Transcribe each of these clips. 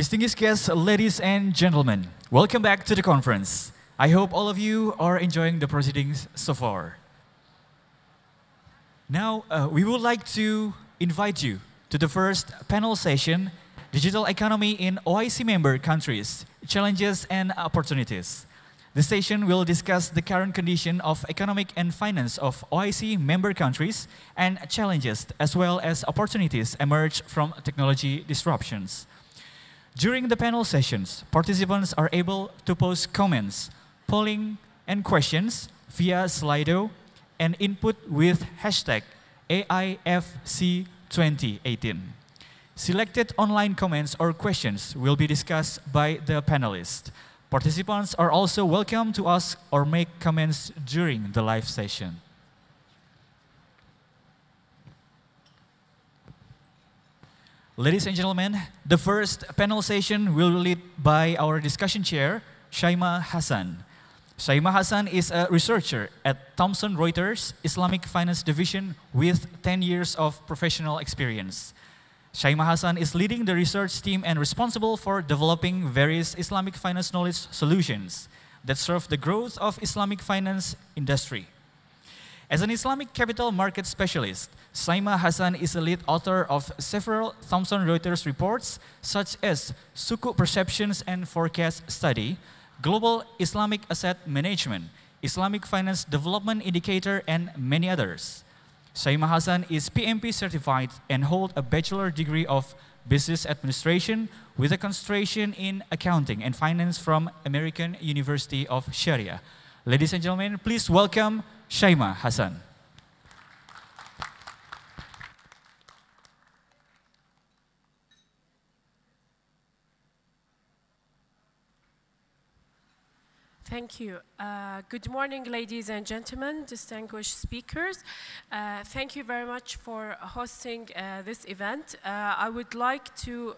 Distinguished guests, ladies and gentlemen, welcome back to the conference. I hope all of you are enjoying the proceedings so far. Now, we would like to invite you to the first panel session, Digital Economy in OIC member countries, Challenges and Opportunities. The session will discuss the current condition of economic and finance of OIC member countries and challenges as well as opportunities emerge from technology disruptions. During the panel sessions, participants are able to post comments, polling, and questions via Slido and input with hashtag AIFC2018. Selected online comments or questions will be discussed by the panelists. Participants are also welcome to ask or make comments during the live session. Ladies and gentlemen, the first panel session will be led by our discussion chair, Shaima Hassan. Shaima Hassan is a researcher at Thomson Reuters Islamic Finance Division with 10 years of professional experience. Shaima Hassan is leading the research team and responsible for developing various Islamic finance knowledge solutions that serve the growth of Islamic finance industry. As an Islamic capital market specialist, Shaima Hassan is a lead author of several Thomson Reuters reports, such as Sukuk Perceptions and Forecast Study, Global Islamic Asset Management, Islamic Finance Development Indicator, and many others. Shaima Hassan is PMP certified and holds a bachelor degree of Business Administration with a concentration in Accounting and Finance from American University of Sharia. Ladies and gentlemen, please welcome Shaima Hassan. Thank you. Good morning, ladies and gentlemen, distinguished speakers. Thank you very much for hosting this event. I would like to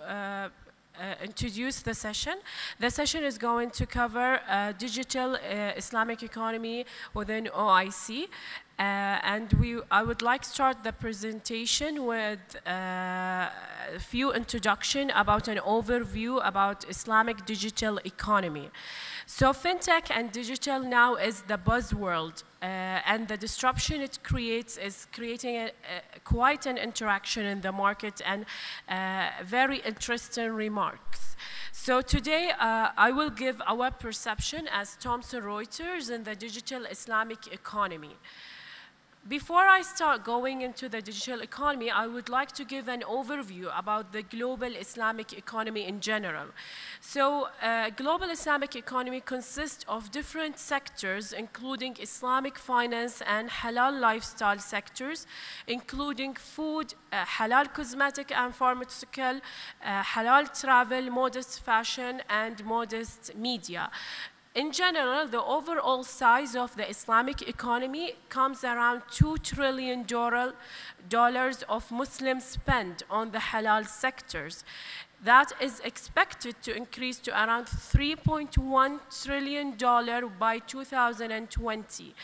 introduce the session. The session is going to cover digital Islamic economy within OIC. I would like to start the presentation with a few introduction about an overview about Islamic digital economy. So fintech and digital now is the buzzword, and the disruption it creates is creating quite an interaction in the market and very interesting remarks. So today I will give our perception as Thomson Reuters in the digital Islamic economy. Before I start going into the digital economy, I would like to give an overview about the global Islamic economy in general. So, global Islamic economy consists of different sectors, including Islamic finance and halal lifestyle sectors, including food, halal cosmetic and pharmaceutical, halal travel, modest fashion, and modest media. In general, the overall size of the Islamic economy comes around $2 trillion of Muslim spend on the halal sectors. That is expected to increase to around $3.1 trillion by 2020,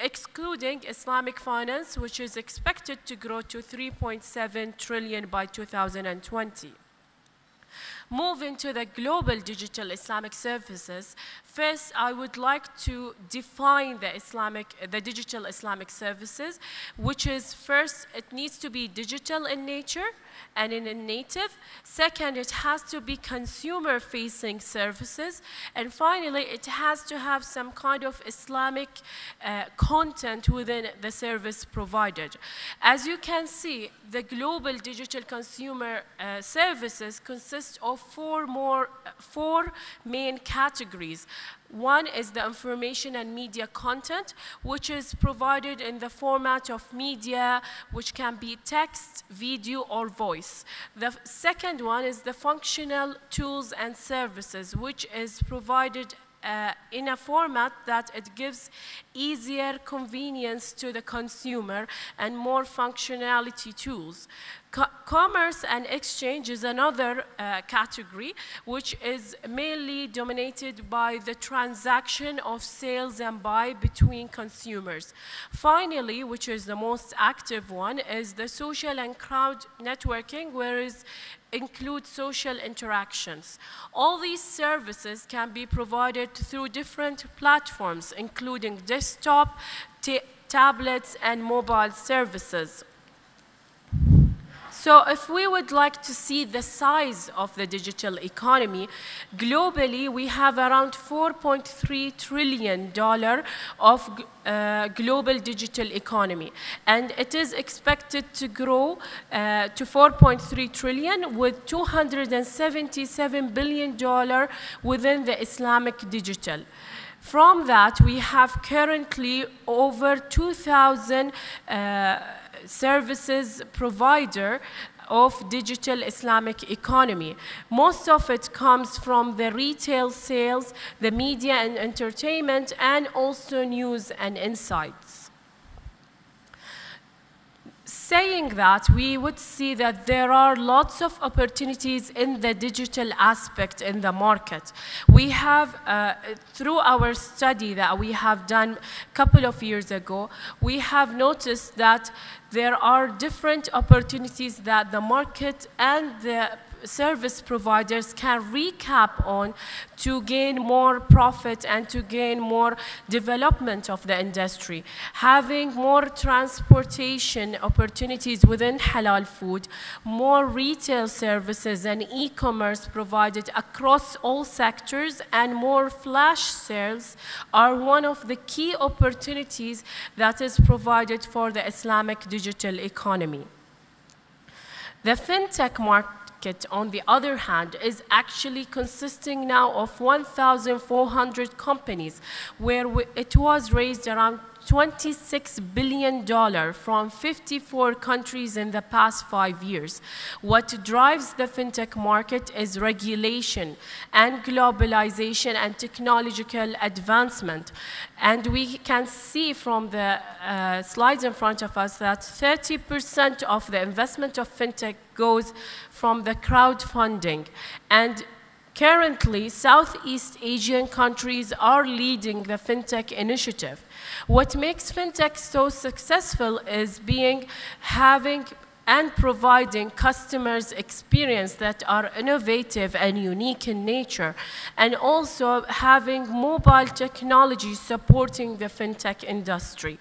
excluding Islamic finance, which is expected to grow to $3.7 trillion by 2020. Moving to the global digital Islamic services, first I would like to define the digital Islamic services, which is first, it needs to be digital in nature and in a native. Second, it has to be consumer-facing services. And finally, it has to have some kind of Islamic content within the service provided. As you can see, the global digital consumer services consist of four main categories. One is the information and media content, which is provided in the format of media, which can be text, video, or voice. The second one is the functional tools and services, which is provided in a format that it gives easier convenience to the consumer and more functionality tools. Commerce and exchange is another category, which is mainly dominated by the transaction of sales and buy between consumers. Finally, which is the most active one, is the social and crowd networking, whereas include social interactions. All these services can be provided through different platforms, including desktop, tablets, and mobile services. So if we would like to see the size of the digital economy, globally we have around $4.3 trillion of global digital economy. And it is expected to grow to 4.3 trillion with $277 billion within the Islamic digital. From that, we have currently over 2,000 services provider of digital Islamic economy. Most of it comes from the retail sales, the media and entertainment, and also news and insights. Saying that, we would see that there are lots of opportunities in the digital aspect in the market. We have, through our study that we have done a couple of years ago, we have noticed that there are different opportunities that the market and the service providers can recap on to gain more profit and to gain more development of the industry. Having more transportation opportunities within halal food, more retail services and e-commerce provided across all sectors, and more flash sales are one of the key opportunities that is provided for the Islamic digital economy. The fintech market, on the other hand, is actually consisting now of 1,400 companies, where it was raised around $26 billion from 54 countries in the past 5 years. What drives the fintech market is regulation and globalization and technological advancement. And we can see from the slides in front of us that 30% of the investment of fintech goes from the crowdfunding. And currently, Southeast Asian countries are leading the fintech initiative. What makes fintech so successful is having and providing customers experience that are innovative and unique in nature, and also having mobile technology supporting the fintech industry.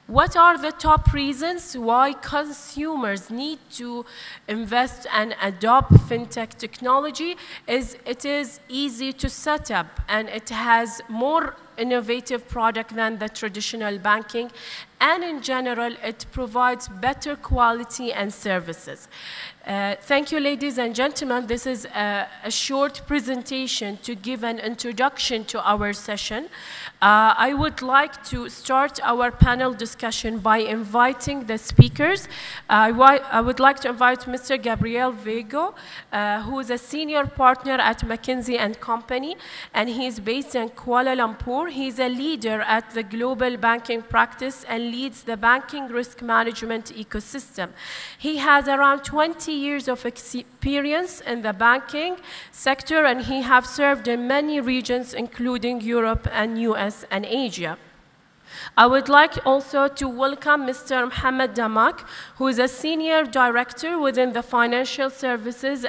What are the top reasons why consumers need to invest and adopt fintech technology? It is easy to set up, and it has more innovative product than the traditional banking, and in general, it provides better quality and services. Thank you, ladies and gentlemen. This is a short presentation to give an introduction to our session. I would like to start our panel discussion by inviting the speakers. I would like to invite Mr. Gabriel Vego, who is a senior partner at McKinsey & Company, and he's based in Kuala Lumpur. He's a leader at the global banking practice and leads the banking risk management ecosystem. He has around 20 years of experience in the banking sector, and he has served in many regions, including Europe and US and Asia. I would like also to welcome Mr. Mohammad Hamid, who is a senior director within the financial services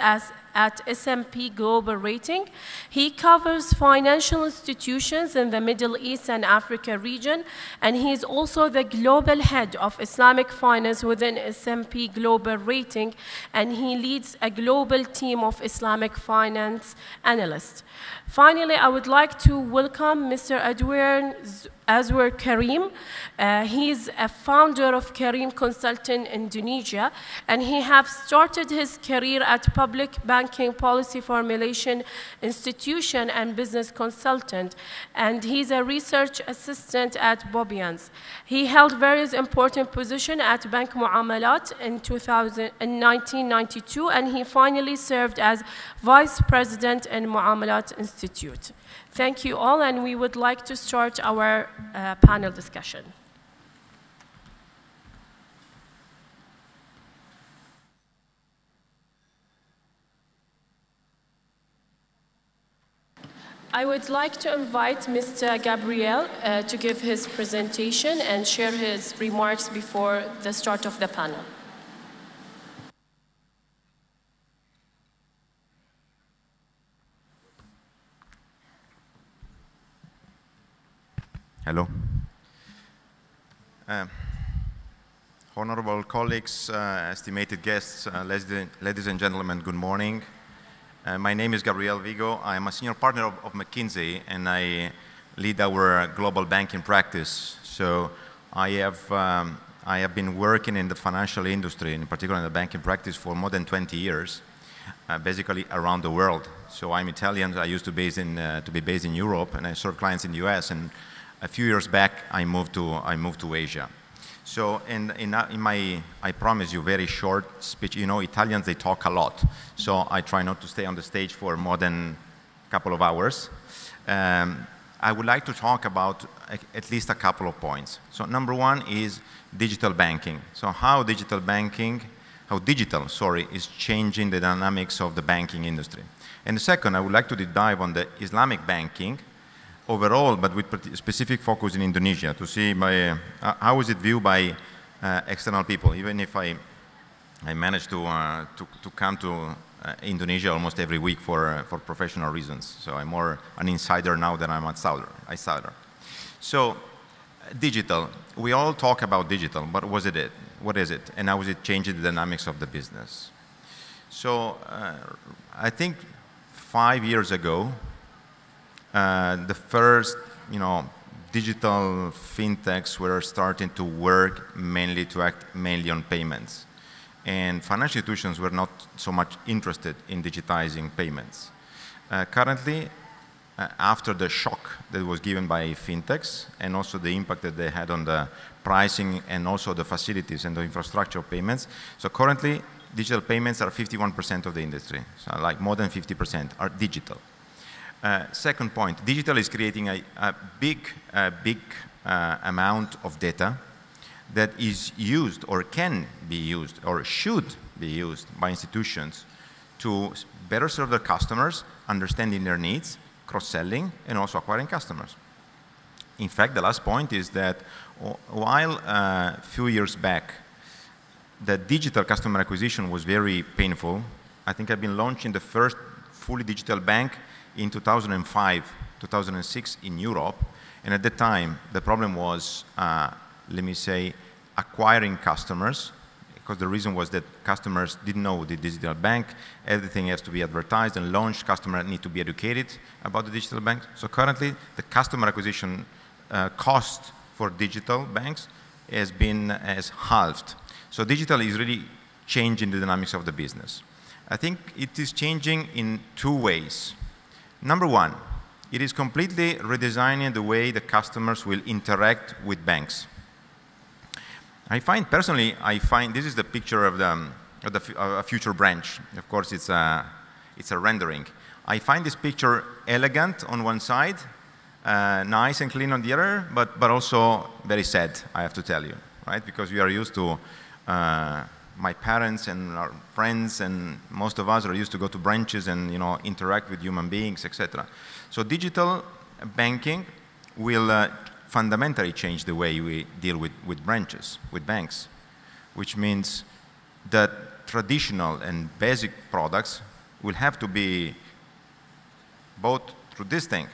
at S&P Global Rating. He covers financial institutions in the Middle East and Africa region, and he is also the global head of Islamic finance within S&P Global Rating, and he leads a global team of Islamic finance analysts. Finally, I would like to welcome Mr. Azwar Karim. He's a founder of Karim Consulting Indonesia, and he has started his career at Public Banking Policy Formulation Institution and business consultant, and he's a research assistant at Bobbians. He held various important positions at Bank Muamalat in 1992, and he finally served as vice president in Muamalat Institute. Thank you all, and we would like to start our panel discussion. I would like to invite Mr. Gabriel to give his presentation and share his remarks before the start of the panel. Hello. Honorable colleagues, estimated guests, ladies and gentlemen, good morning. My name is Gabriel Vigo. I am a senior partner of McKinsey, and I lead our global banking practice. So I have been working in the financial industry, in particular in the banking practice, for more than 20 years, basically around the world. So I'm Italian. I used to be based in Europe, and I serve clients in the US. And a few years back, I moved to Asia. So I promise you, very short speech. You know, Italians, they talk a lot. So I try not to stay on the stage for more than a couple of hours. I would like to talk about at least a couple of points. So number one is digital banking. So how digital, is changing the dynamics of the banking industry. And the second, I would like to deep dive on the Islamic banking overall, but with specific focus in Indonesia, to see how is it viewed by external people. Even if I managed to come to Indonesia almost every week for professional reasons. So I'm more an insider now than I'm an outsider. So digital, we all talk about digital, but what is it? And how is it changing the dynamics of the business? So I think 5 years ago, the first, digital fintechs were starting to work mainly to act mainly on payments. And financial institutions were not so much interested in digitizing payments. Currently, after the shock that was given by fintechs and also the impact that they had on the pricing and also the facilities and the infrastructure of payments, so currently digital payments are 51% of the industry. So like more than 50% are digital. Second point, digital is creating a big amount of data that is used or can be used or should be used by institutions to better serve their customers, understanding their needs, cross-selling, and also acquiring customers. In fact, the last point is that while a few years back, the digital customer acquisition was very painful. I think I've been launching the first fully digital bank in 2005, 2006 in Europe. And at the time, the problem was, let me say, acquiring customers, because the reason was that customers didn't know the digital bank. Everything has to be advertised and launched. Customers need to be educated about the digital bank. So currently, the customer acquisition cost for digital banks has halved. So digital is really changing the dynamics of the business. I think it is changing in two ways. Number one, it is completely redesigning the way the customers will interact with banks. Personally, this is the picture of a future branch. Of course, it's a rendering. I find this picture elegant on one side, nice and clean on the other, but also very sad, I have to tell you, right? Because we are used to, my parents and our friends and most of us are used to go to branches and interact with human beings, etc. So digital banking will fundamentally change the way we deal with branches, with banks, which means that traditional and basic products will have to be bought through this thing.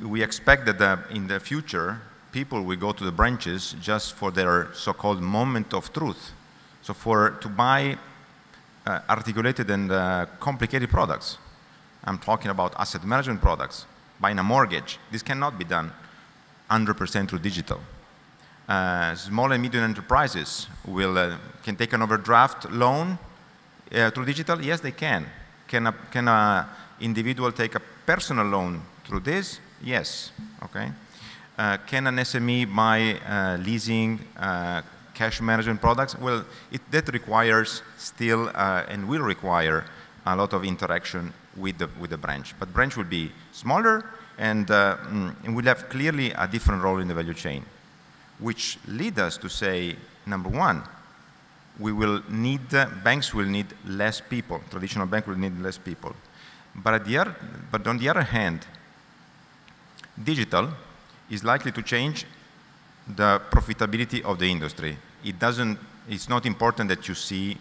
We expect that in the future, people will go to the branches just for their so-called moment of truth. So to buy articulated and complicated products. I'm talking about asset management products, buying a mortgage. This cannot be done 100% through digital. Small and medium enterprises can take an overdraft loan through digital. Yes, they can. Can an individual take a personal loan through this? Yes. Okay. Can an SME buy leasing, cash management products? Well, that requires still and will require a lot of interaction with the branch. But branch will be smaller and will have clearly a different role in the value chain, which lead us to say, number one, banks will need less people. Traditional bank will need less people. But on the other hand, digital is likely to change the profitability of the industry. It's not important that you see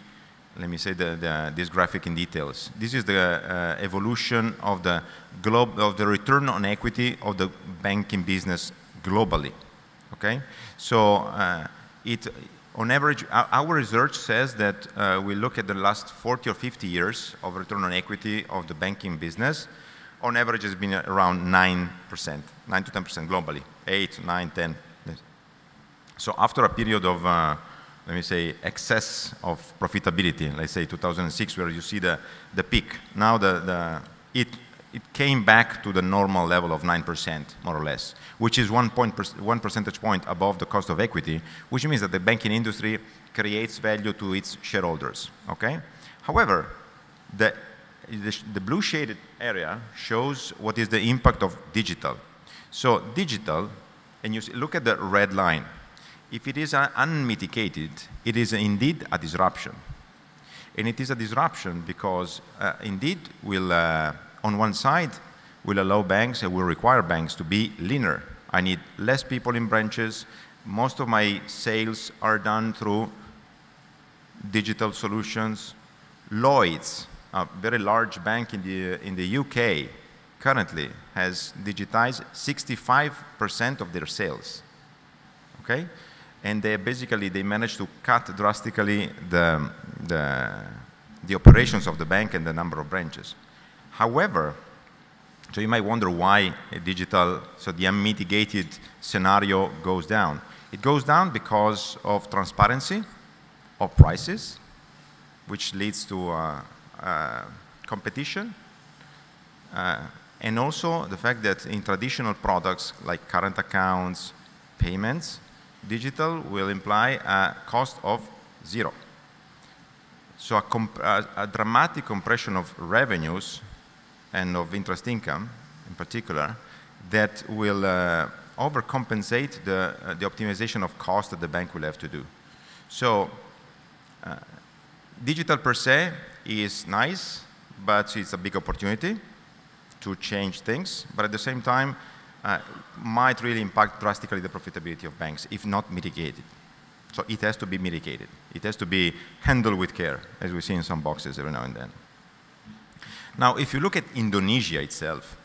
let me say this graphic in details. This is the evolution of the return on equity of the banking business globally. Okay, so on average, our research says that we look at the last 40 or 50 years of return on equity of the banking business. On average, it's been around 9%, 9 to 10% globally, 8, 9, 10. So after a period of, let me say, excess of profitability, let's say 2006, where you see the peak, now it came back to the normal level of 9%, more or less, which is 1 percentage point above the cost of equity, which means that the banking industry creates value to its shareholders, okay? However, the blue shaded area shows what is the impact of digital. So digital, and you look at the red line, if it is unmitigated, it is indeed a disruption. And it is a disruption because indeed will, on one side, will allow banks and will require banks to be leaner. I need less people in branches. Most of my sales are done through digital solutions. Lloyds, a very large bank in the UK, currently has digitized 65% of their sales. Okay, and they managed to cut drastically the operations of the bank and the number of branches. However, so you might wonder why so the unmitigated scenario goes down. It goes down because of transparency of prices, which leads to competition, and also the fact that in traditional products like current accounts, payments, digital will imply a cost of 0. So a dramatic compression of revenues and of interest income in particular that will overcompensate the optimization of cost that the bank will have to do. So digital per se is nice, but it's a big opportunity to change things, but at the same time might really impact drastically the profitability of banks if not mitigated. So it has to be mitigated. It has to be handled with care, as we see in some boxes every now and then. Now, if you look at Indonesia itself,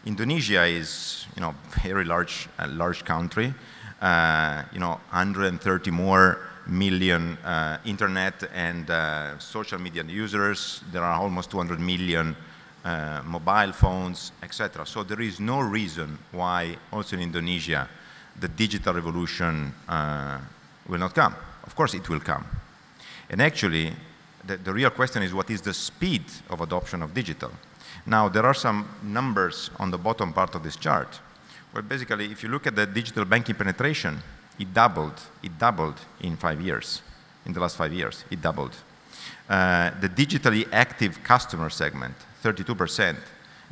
Indonesia is, very large country. 130 more million internet and social media users. There are almost 200 million mobile phones, etc. So there is no reason why also in Indonesia the digital revolution will not come. Of course it will come. And actually, the real question is what is the speed of adoption of digital? Now, there are some numbers on the bottom part of this chart, where basically if you look at the digital banking penetration, it doubled in 5 years. In the last 5 years, it doubled. The digitally active customer segment, 32%.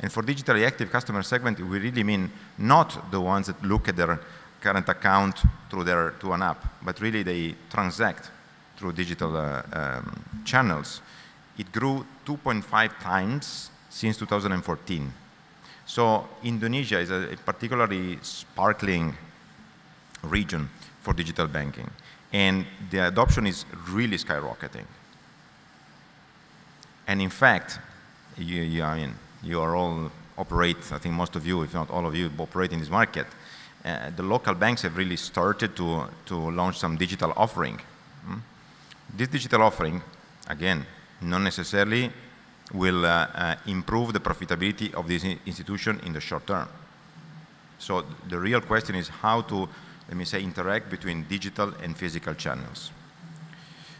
And for digitally active customer segment, we really mean not the ones that look at their current account through an app, but really they transact through digital channels. It grew 2.5 times since 2014. So Indonesia is a particularly sparkling region for digital banking. And the adoption is really skyrocketing. And in fact, you are all operate, I think most of you, if not all of you, operate in this market. The local banks have really started to launch some digital offering. This digital offering, again, not necessarily will improve the profitability of this institution in the short term. So the real question is how to, let me say, interact between digital and physical channels.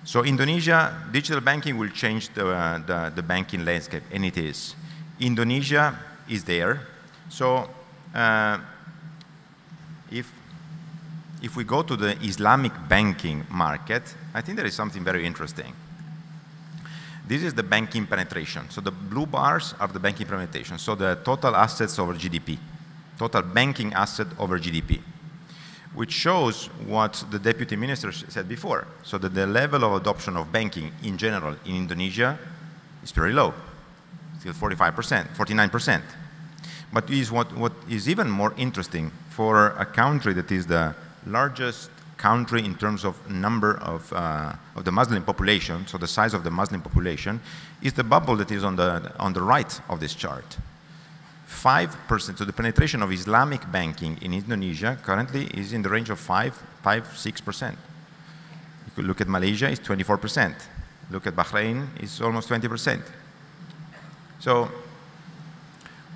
So Indonesia, digital banking will change the banking landscape, and it is. Indonesia is there. So if we go to the Islamic banking market, I think there is something very interesting. This is the banking penetration. So the blue bars are the banking penetration. So the total assets over GDP, total banking asset over GDP, which shows what the deputy minister said before. So that the level of adoption of banking in general in Indonesia is very low, still 45%, 49%. But what is even more interesting for a country that is the largest country in terms of number of the Muslim population, so the size of the Muslim population, is the bubble that is on the right of this chart. 5%, so the penetration of Islamic banking in Indonesia currently is in the range of 6%. You could look at Malaysia, it's 24%. Look at Bahrain, it's almost 20%. So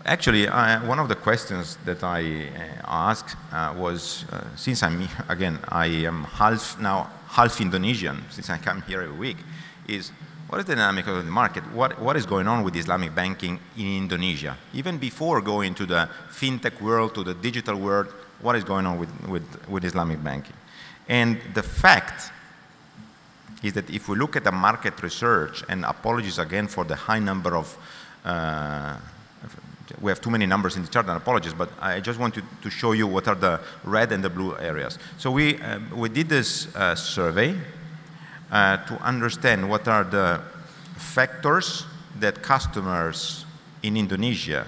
actually, one of the questions that I asked was, since I am half Indonesian, since I come here every week, is what is the dynamic of the market? What is going on with Islamic banking in Indonesia? Even before going to the fintech world, to the digital world, what is going on with Islamic banking? And the fact is that if we look at the market research, and apologies again for the high number of, we have too many numbers in the chart, and apologies, but I just want to show you what are the red and the blue areas. So we did this survey to understand what are the factors that customers in Indonesia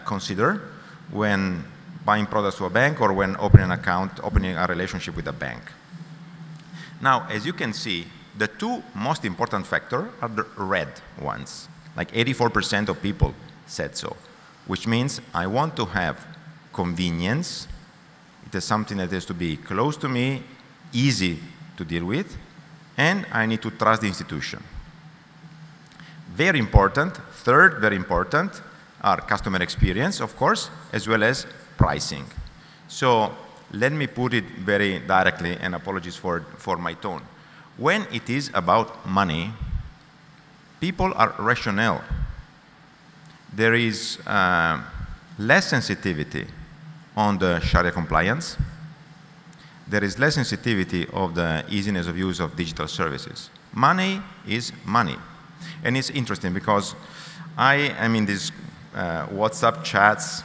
consider when buying products to a bank or when opening an account, opening a relationship with a bank. Now, as you can see, the two most important factors are the red ones. Like 84% of people said so, which means I want to have convenience. It is something that has to be close to me, easy to deal with, and I need to trust the institution. Very important, third, very important, are customer experience, of course, as well as pricing. So let me put it very directly, and apologies for my tone. When it is about money, people are rational. There is less sensitivity on the Sharia compliance. There is less sensitivity of the easiness of use of digital services. Money is money. And it's interesting because I am in these WhatsApp chats,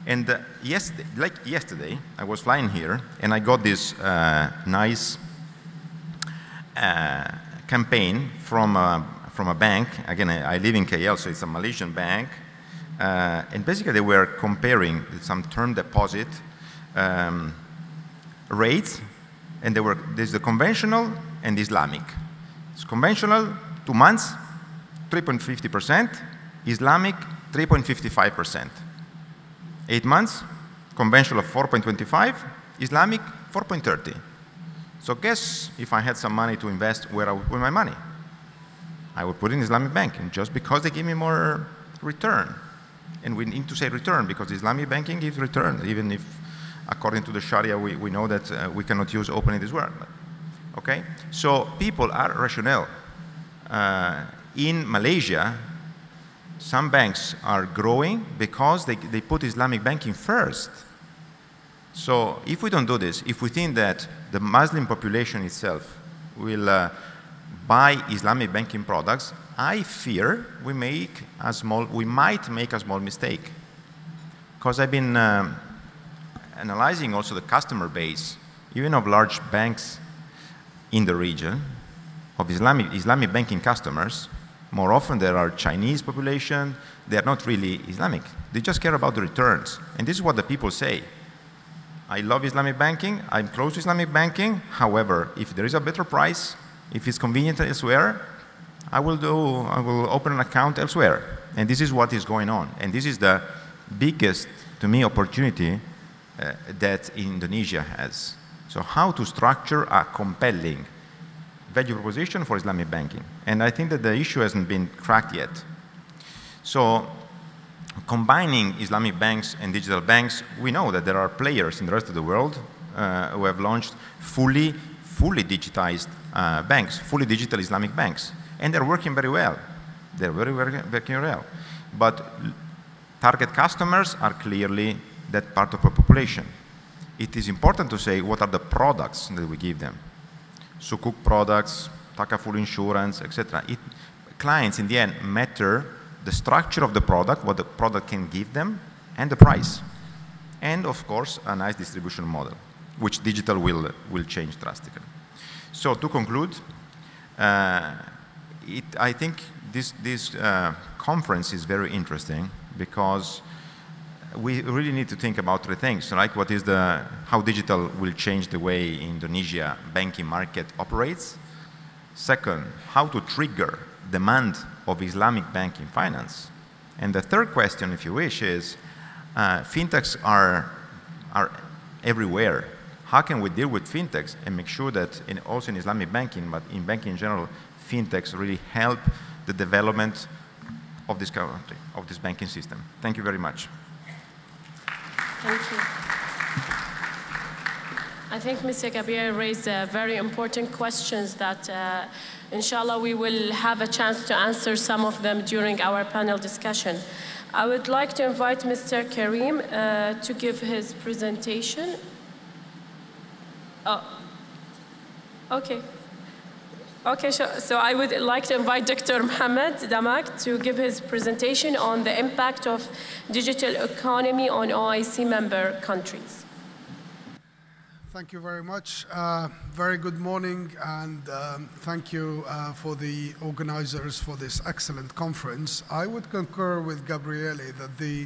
and like yesterday, I was flying here, and I got this nice campaign from a bank. Again, I live in KL, so it's a Malaysian bank. And basically, they were comparing some term deposit rates, and there's the conventional and the Islamic. It's conventional, 2 months, 3.50%, Islamic, 3.55%. 8 months, conventional of 4.25, Islamic, 4.30. So guess if I had some money to invest, where I would put my money? I would put in Islamic banking, just because they give me more return. And we need to say return, because Islamic banking gives return, even if, according to the Sharia, we know that we cannot use openly this word. Okay? So people are rational. In Malaysia, some banks are growing because they put Islamic banking first. So if we don't do this, if we think that the Muslim population itself will buy Islamic banking products, I fear we might make a small mistake. Because I've been analyzing also the customer base, even of large banks in the region, of Islamic banking customers. More often there are Chinese population, they are not really Islamic. They just care about the returns. And this is what the people say. I love Islamic banking, I'm close to Islamic banking, however, if there is a better price, if it's convenient elsewhere, I will open an account elsewhere. And this is what is going on. And this is the biggest, to me, opportunity that Indonesia has. So how to structure a compelling value proposition for Islamic banking. And I think that the issue hasn't been cracked yet. So combining Islamic banks and digital banks, we know that there are players in the rest of the world who have launched fully digitized banks, fully digital Islamic banks. And they're working very well. They're working well. But target customers are clearly that part of the population. It is important to say what are the products that we give them. Sukuk products, takaful insurance, etc. Clients, in the end, matter the structure of the product, what the product can give them, and the price. And, of course, a nice distribution model, which digital will change drastically. So, to conclude, I think this conference is very interesting because we really need to think about three things, right? How digital will change the way Indonesia banking market operates. Second, how to trigger demand of Islamic banking finance. And the third question, if you wish, is fintechs are everywhere. How can we deal with fintechs and make sure that also in Islamic banking, but in banking in general, fintechs really help the development of this country, of this banking system? Thank you very much. Thank you. I think Mr. Gabriel raised very important questions that, inshallah, we will have a chance to answer some of them during our panel discussion. I would like to invite Mr. Karim to give his presentation. Oh, okay. Okay, so I would like to invite Dr. Mohammad Hamid to give his presentation on the impact of digital economy on OIC member countries. Thank you very much. Very good morning, and thank you for the organizers for this excellent conference. I would concur with Gabriele that the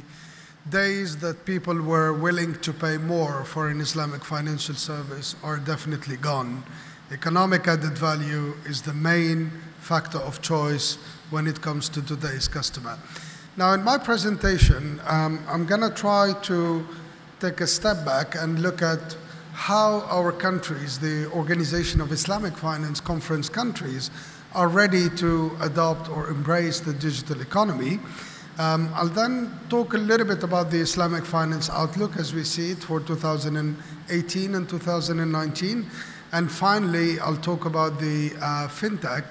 days that people were willing to pay more for an Islamic financial service are definitely gone. Economic added value is the main factor of choice when it comes to today's customer. Now, in my presentation, I'm going to try to take a step back and look at how our countries, the Organization of Islamic Finance Conference countries, are ready to adopt or embrace the digital economy. I'll then talk a little bit about the Islamic finance outlook as we see it for 2018 and 2019. And finally, I'll talk about the Fintech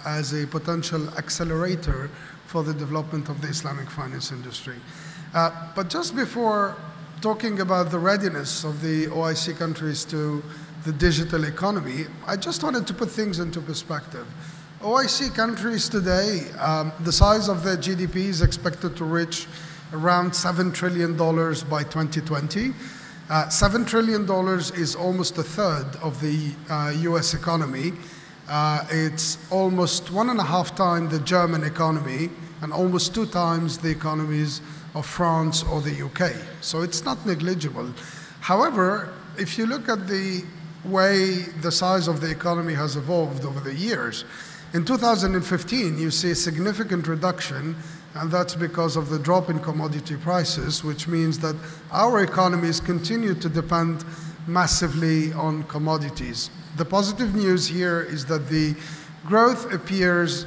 as a potential accelerator for the development of the Islamic finance industry. But just before talking about the readiness of the OIC countries to the digital economy, I just wanted to put things into perspective. OIC countries today, the size of their GDP is expected to reach around $7 trillion by 2020. $7 trillion is almost a third of the US economy. It's almost 1.5 times the German economy and almost 2 times the economies of France or the UK. So it's not negligible. However, if you look at the way the size of the economy has evolved over the years, in 2015, you see a significant reduction, and that's because of the drop in commodity prices, which means that our economies continue to depend massively on commodities. The positive news here is that the growth appears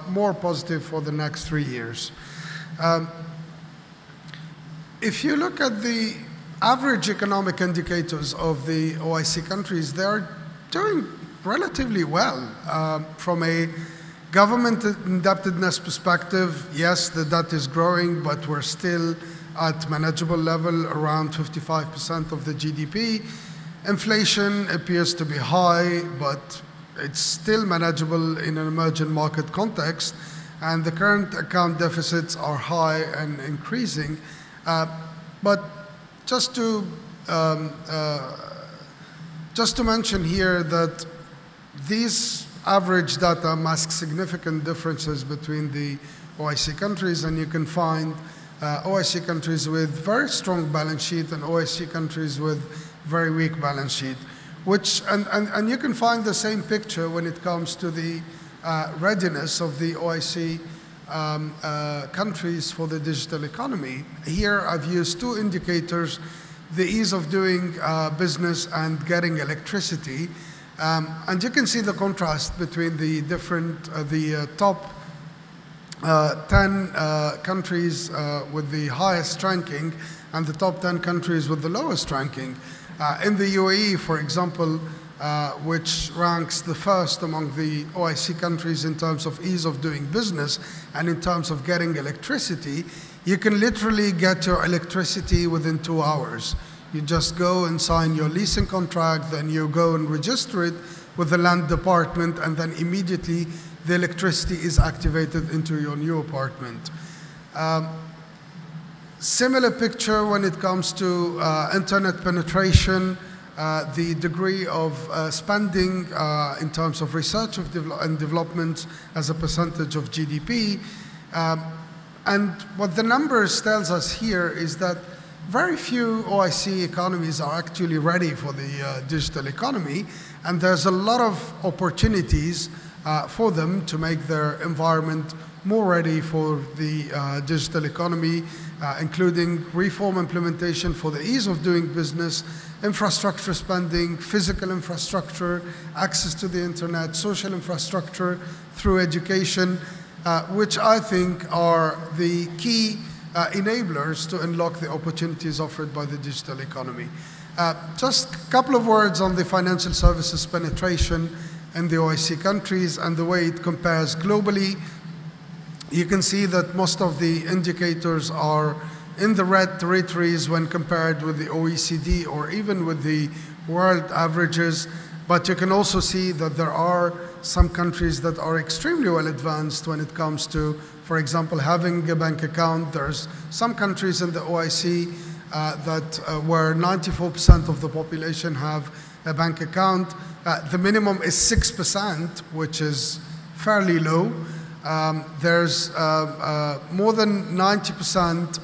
more positive for the next 3 years. If you look at the average economic indicators of the OIC countries, they're doing relatively well. From a government indebtedness perspective, yes, the debt is growing, but we're still at manageable level, around 55% of the GDP. Inflation appears to be high, but it's still manageable in an emerging market context, and the current account deficits are high and increasing. But just to mention here that these average data mask significant differences between the OIC countries, and you can find OIC countries with very strong balance sheet and OIC countries with very weak balance sheet. And you can find the same picture when it comes to the readiness of the OIC countries for the digital economy. Here I've used 2 indicators, the ease of doing business and getting electricity. And you can see the contrast between the different, the top 10 countries with the highest ranking and the top 10 countries with the lowest ranking. In the UAE, for example, which ranks the first among the OIC countries in terms of ease of doing business and in terms of getting electricity, you can literally get your electricity within 2 hours. You just go and sign your leasing contract, then you go and register it with the land department, and then immediately the electricity is activated into your new apartment. Similar picture when it comes to internet penetration, the degree of spending in terms of research and development as a percentage of GDP. And what the numbers tells us here is that very few OIC economies are actually ready for the digital economy, and there's a lot of opportunities for them to make their environment more ready for the digital economy, including reform implementation for the ease of doing business, infrastructure spending, physical infrastructure, access to the internet, social infrastructure through education, which I think are the key enablers to unlock the opportunities offered by the digital economy. Just a couple of words on the financial services penetration in the OIC countries and the way it compares globally. You can see that most of the indicators are in the red territories when compared with the OECD or even with the world averages. But you can also see that there are some countries that are extremely well advanced when it comes to, for example, having a bank account. There's some countries in the OIC where 94% of the population have a bank account. The minimum is 6%, which is fairly low. There's more than 90%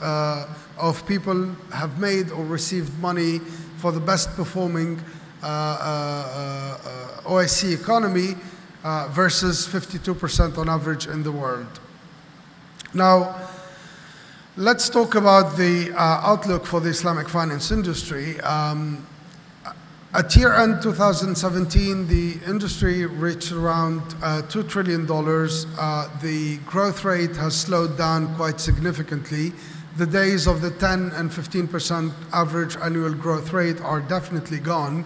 of people have made or received money for the best performing OIC economy versus 52% on average in the world. Now, let's talk about the outlook for the Islamic finance industry. At year-end 2017, the industry reached around $2 trillion. The growth rate has slowed down quite significantly. The days of the 10 and 15% average annual growth rate are definitely gone.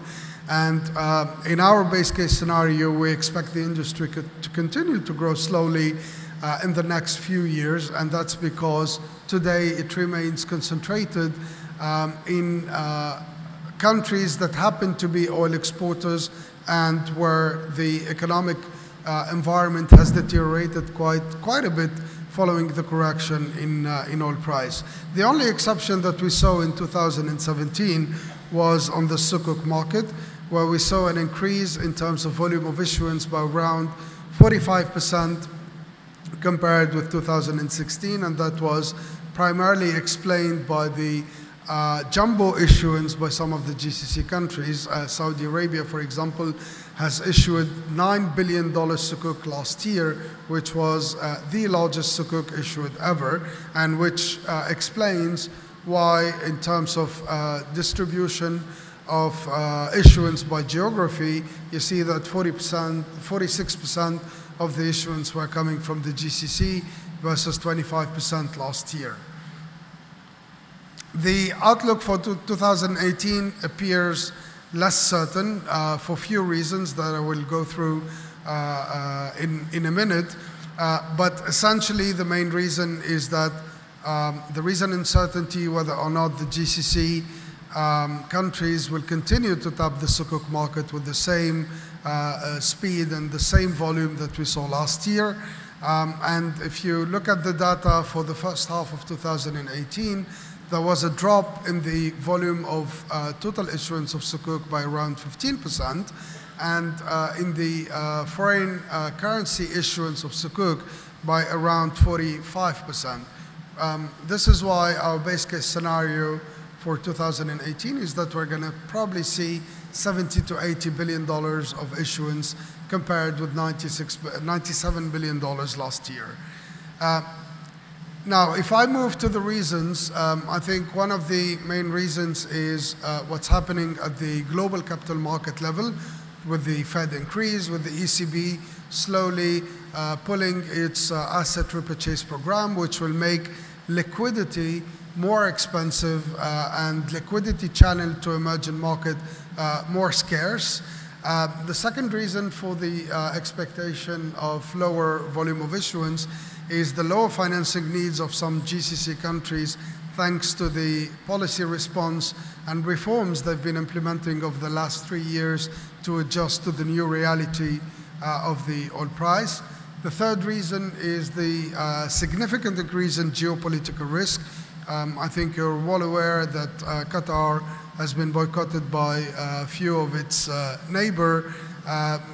And in our base case scenario, we expect the industry to continue to grow slowly in the next few years. And that's because today it remains concentrated in countries that happen to be oil exporters and where the economic environment has deteriorated quite a bit following the correction in oil price. The only exception that we saw in 2017 was on the Sukuk market, where we saw an increase in terms of volume of issuance by around 45% compared with 2016, and that was primarily explained by the jumbo issuance by some of the GCC countries. Saudi Arabia, for example, has issued $9 billion sukuk last year, which was the largest sukuk issued ever, and which explains why, in terms of distribution of issuance by geography, you see that 46% of the issuance were coming from the GCC versus 25% last year. The outlook for 2018 appears less certain for few reasons that I will go through in a minute. But essentially, the main reason is that there is an uncertainty whether or not the GCC countries will continue to tap the sukuk market with the same speed and the same volume that we saw last year. And if you look at the data for the first half of 2018, there was a drop in the volume of total issuance of sukuk by around 15%, and in the foreign currency issuance of sukuk by around 45%. This is why our base case scenario for 2018 is that we're going to probably see $70 to $80 billion of issuance compared with $97 billion last year. Now, if I move to the reasons, I think one of the main reasons is what's happening at the global capital market level with the Fed increase, with the ECB slowly pulling its asset repurchase program, which will make liquidity more expensive and liquidity channel to emerging market more scarce. The second reason for the expectation of lower volume of issuance is the lower financing needs of some GCC countries thanks to the policy response and reforms they've been implementing over the last 3 years to adjust to the new reality of the oil price. The third reason is the significant increase in geopolitical risk. I think you're well aware that Qatar has been boycotted by a few of its neighbors.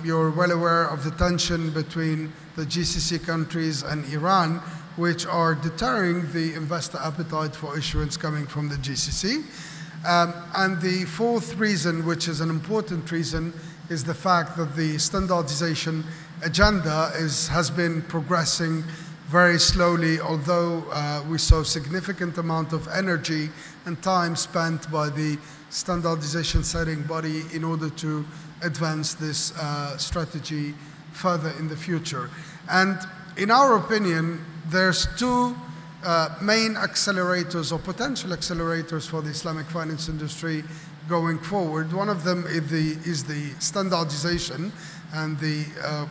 You're well aware of the tension between the GCC countries and Iran, which are deterring the investor appetite for issuance coming from the GCC. And the fourth reason, which is an important reason, is the fact that the standardization agenda has been progressing very slowly, although we saw significant amount of energy and time spent by the standardization setting body in order to advance this strategy further in the future. And in our opinion, there's two main accelerators or potential accelerators for the Islamic finance industry going forward. One of them is the standardization. And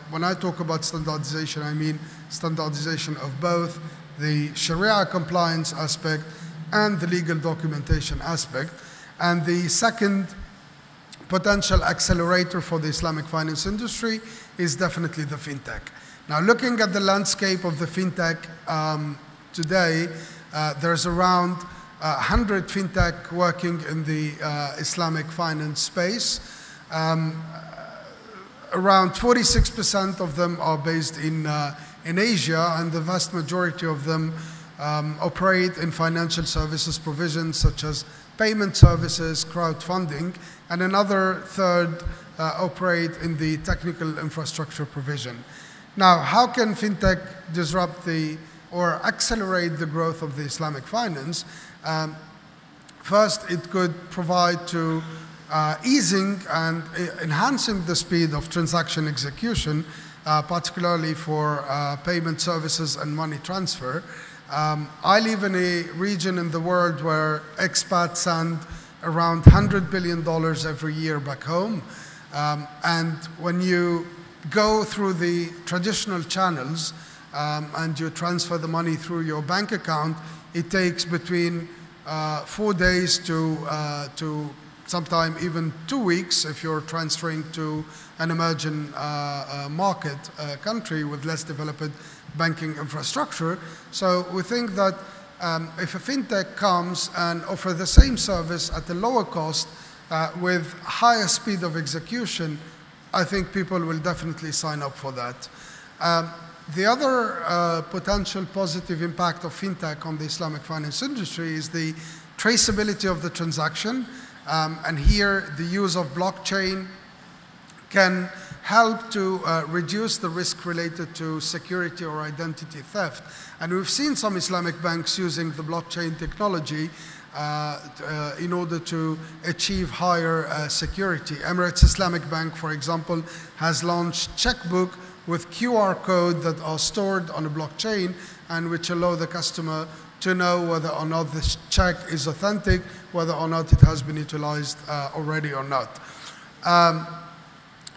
when I talk about standardization, I mean standardization of both the Sharia compliance aspect and the legal documentation aspect. And the second potential accelerator for the Islamic finance industry is definitely the fintech. Now, looking at the landscape of the fintech today, there's around 100 fintech working in the Islamic finance space. Around 46% of them are based in Asia, and the vast majority of them operate in financial services provisions such as payment services, crowdfunding, and another third operate in the technical infrastructure provision. Now, how can fintech disrupt or accelerate the growth of the Islamic finance? First, it could provide to easing and enhancing the speed of transaction execution, particularly for payment services and money transfer. I live in a region in the world where expats send around $100 billion every year back home. And when you go through the traditional channels and you transfer the money through your bank account, it takes between 4 days to sometime even 2 weeks if you're transferring to an emerging market country with less developed banking infrastructure. So we think that if a fintech comes and offers the same service at a lower cost with higher speed of execution, I think people will definitely sign up for that. The other potential positive impact of fintech on the Islamic finance industry is the traceability of the transaction. And here, the use of blockchain can help to reduce the risk related to security or identity theft. And we've seen some Islamic banks using the blockchain technology in order to achieve higher security. Emirates Islamic Bank, for example, has launched checkbook with QR code that are stored on a blockchain and which allow the customer to know whether or not this check is authentic, whether or not it has been utilized already or not.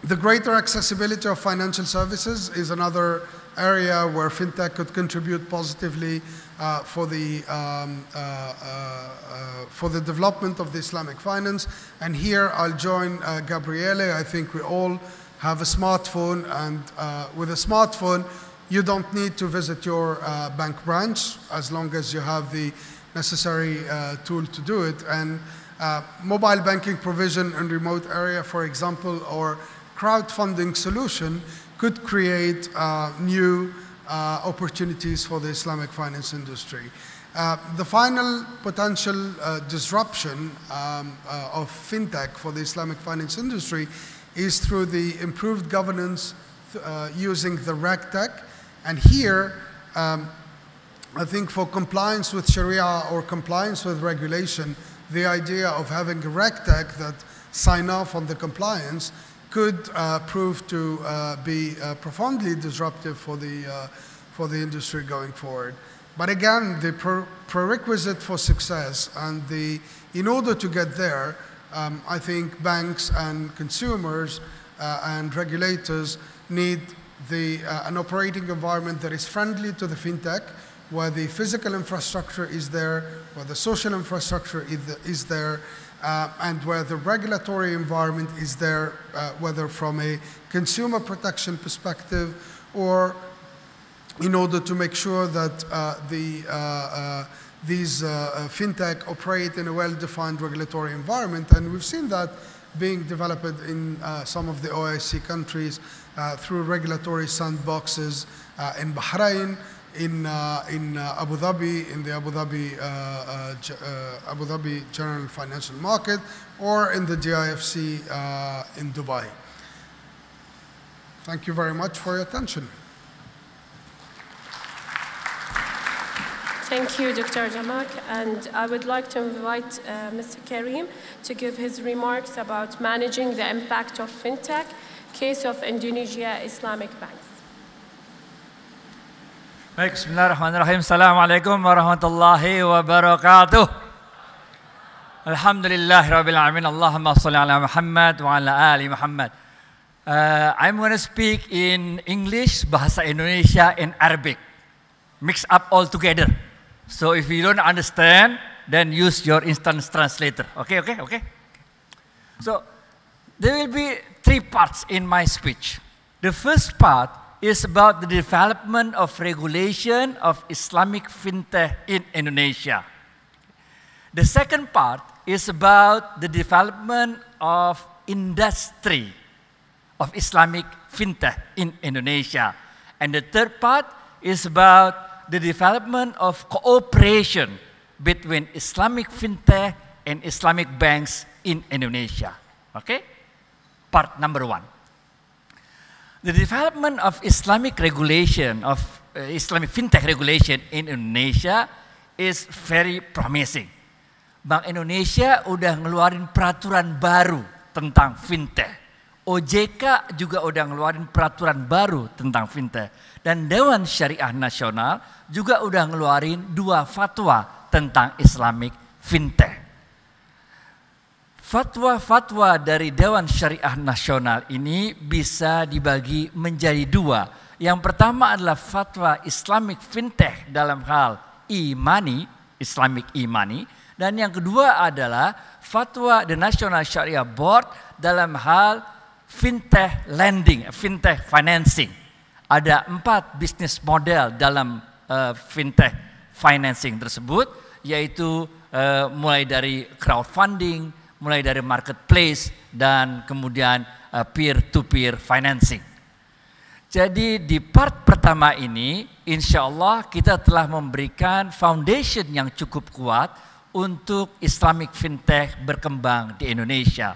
The greater accessibility of financial services is another area where fintech could contribute positively for the development of the Islamic finance. And here I'll join Gabriele. I think we all have a smartphone, and with a smartphone, you don't need to visit your bank branch as long as you have the necessary tool to do it. And mobile banking provision in remote area, for example, or crowdfunding solution could create new opportunities for the Islamic finance industry. The final potential disruption of fintech for the Islamic finance industry is through the improved governance using the RegTech. And here, I think for compliance with Sharia or compliance with regulation, the idea of having a RegTech that sign off on the compliance could prove to be profoundly disruptive for the industry going forward. But again, the prerequisite for success and in order to get there, I think banks and consumers and regulators need an operating environment that is friendly to the fintech, where the physical infrastructure is there, where the social infrastructure is there, and where the regulatory environment is there, whether from a consumer protection perspective or in order to make sure that these fintech operate in a well-defined regulatory environment. And we've seen that being developed in some of the OIC countries through regulatory sandboxes in Bahrain, in Abu Dhabi, in the Abu Dhabi General Financial Market, or in the GIFC in Dubai. Thank you very much for your attention. Thank you, Dr. Jamak. And I would like to invite Mr. Karim to give his remarks about managing the impact of fintech, case of Indonesia Islamic banks. Baik, bismillahirrahmanirrahim. Assalamualaikum warahmatullahi wabarakatuh. Alhamdulillahirabbil alamin. Allahumma shalli ala Muhammad wa ala ali Muhammad. I'm going to speak in English, bahasa Indonesia, and Arabic, mix up all together. So if you don't understand, then use your instant translator. Okay. So there will be 3 parts in my speech. The first part is about the development of regulation of Islamic fintech in Indonesia. The second part is about the development of industry of Islamic fintech in Indonesia. And the third part is about the development of cooperation between Islamic fintech and Islamic banks in Indonesia. Okay? Part number 1. The development of Islamic regulation, of Islamic fintech regulation in Indonesia is very promising. Bank Indonesia udah ngeluarin peraturan baru tentang fintech. OJK juga udah ngeluarin peraturan baru tentang fintech. Dan Dewan Syariah Nasional juga udah ngeluarin 2 fatwa tentang Islamic fintech. Fatwa-fatwa dari Dewan Syariah Nasional ini bisa dibagi menjadi 2. Yang pertama adalah fatwa Islamic fintech dalam hal e-money, Islamic e-money. Dan yang kedua adalah fatwa The National Sharia Board dalam hal fintech lending, fintech financing. Ada 4 bisnis model dalam fintech financing tersebut, yaitu mulai dari crowdfunding, mulai dari marketplace, dan kemudian peer-to-peer financing. Jadi di part pertama ini, insya Allah kita telah memberikan foundation yang cukup kuat untuk Islamic fintech berkembang di Indonesia.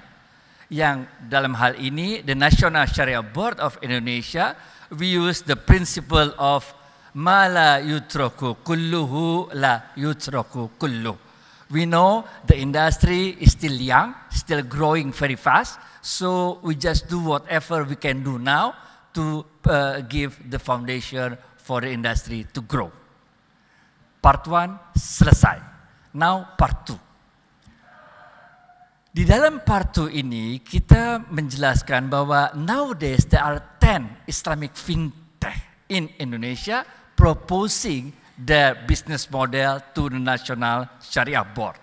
Yang dalam hal ini, the National Sharia Board of Indonesia, we use the principle of ma la yutraku kulluhu la yutraku kulluh. We know the industry is still young, still growing very fast, so we just do whatever we can do now to give the foundation for the industry to grow. Part 1 selesai. Now part 2. Di dalam part 2 ini kita menjelaskan bahwa nowadays there are 10 Islamic fintech in Indonesia proposing their business model to the National Sharia Board.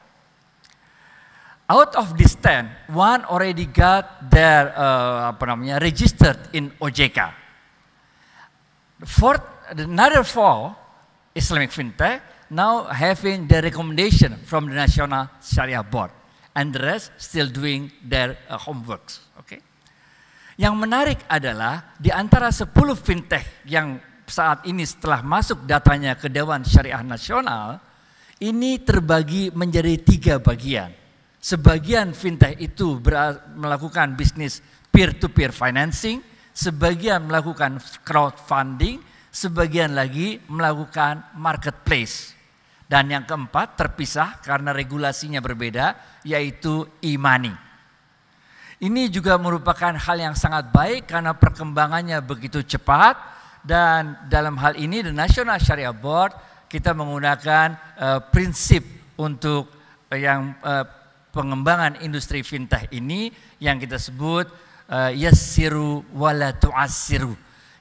Out of these 10, 1 already got their registered in OJK. Another 4 Islamic fintech now having the recommendation from the National Sharia Board. And the rest still doing their homeworks. Okay? Yang menarik adalah di antara 10 fintech yang saat ini setelah masuk datanya ke Dewan Syariah Nasional, ini terbagi menjadi 3 bagian. Sebagian fintech itu melakukan bisnis peer-to-peer financing, sebagian melakukan crowdfunding, sebagian lagi melakukan marketplace. Dan yang keempat terpisah karena regulasinya berbeda, yaitu e-money. Ini juga merupakan hal yang sangat baik karena perkembangannya begitu cepat, dan dalam hal ini the National Sharia Board kita menggunakan prinsip untuk yang pengembangan industri fintech ini yang kita sebut yassiru wala tu'assiru.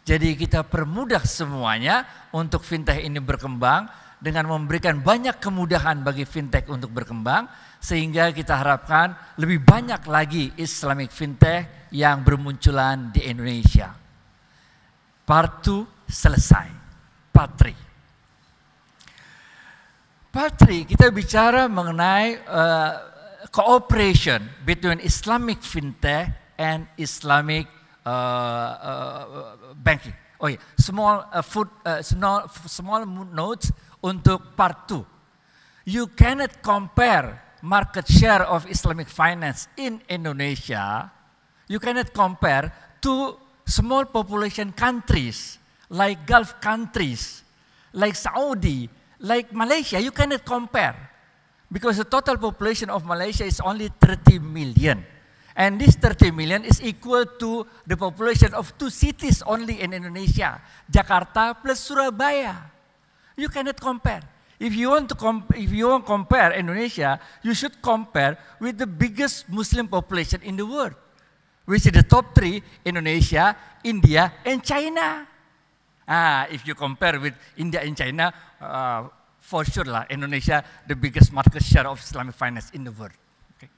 Jadi kita permudah semuanya untuk fintech ini berkembang dengan memberikan banyak kemudahan bagi fintech untuk berkembang, sehingga kita harapkan lebih banyak lagi Islamic fintech yang bermunculan di Indonesia. Part 2 selesai. Part 3. Part 3 kita bicara mengenai cooperation between Islamic fintech and Islamic banking Oh ya, small notes untuk part 2. You cannot compare market share of Islamic finance in Indonesia. You cannot compare to small population countries like Gulf countries, like Saudi, like Malaysia. You cannot compare because the total population of Malaysia is only 30 million. And this 30 million is equal to the population of 2 cities only in Indonesia, Jakarta plus Surabaya. You cannot compare. If you want to compare Indonesia, you should compare with the biggest Muslim population in the world, which is the top 3, Indonesia, India, and China. If you compare with India and China, for sure lah, Indonesia the biggest market share of Islamic finance in the world. Okay.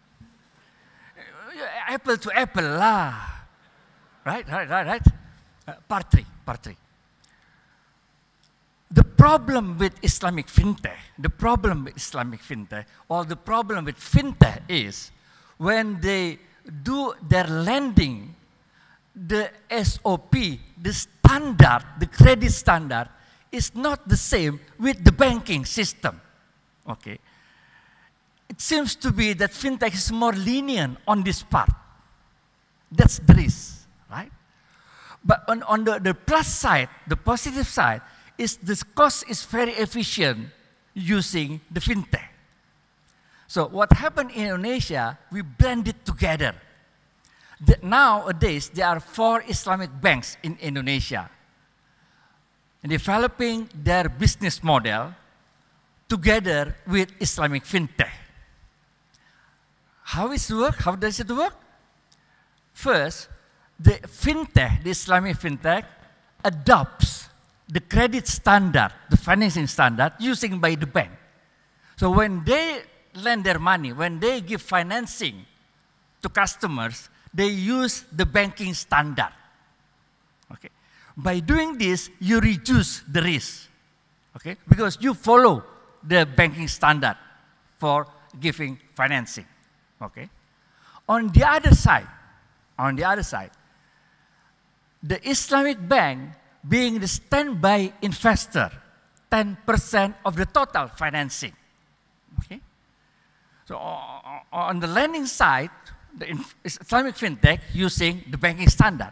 Apple to apple lah. Right. Part 3. The problem with Islamic fintech, or the problem with fintech is when they do their lending, the SOP, the standard, the credit standard is not the same with the banking system. Okay. It seems to be that fintech is more lenient on this part. That's the risk, right? But on the plus side, the positive side, is this cost is very efficient using the fintech. So what happened in Indonesia, we blend it together. Nowadays, there are 4 Islamic banks in Indonesia developing their business model together with Islamic fintech. How does it work? First, the Islamic fintech adopts the credit standard, the financing standard using by the bank. So when they lend their money, when they give financing to customers, they use the banking standard. Okay. By doing this, you reduce the risk. Okay, because you follow the banking standard for giving financing. Okay. On the other side, the Islamic bank being the standby investor, 10% of the total financing. Okay? So on the lending side, the Islamic fintech using the banking standard.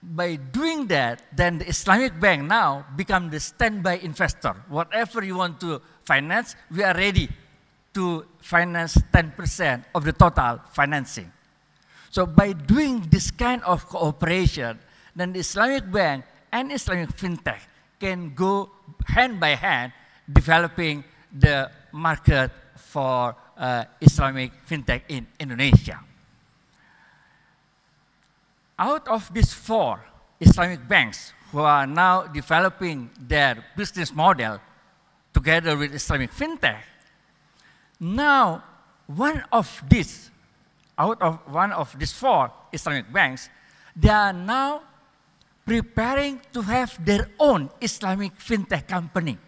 By doing that, then the Islamic bank now become the standby investor. Whatever you want to finance, we are ready to finance 10% of the total financing. So by doing this kind of cooperation, then the Islamic bank and Islamic fintech can go hand by hand developing the market for Islamic fintech in Indonesia. Out of these 4 Islamic banks who are now developing their business model together with Islamic fintech, now out of one of these 4 Islamic banks, they are now preparing to have their own Islamic fintech company,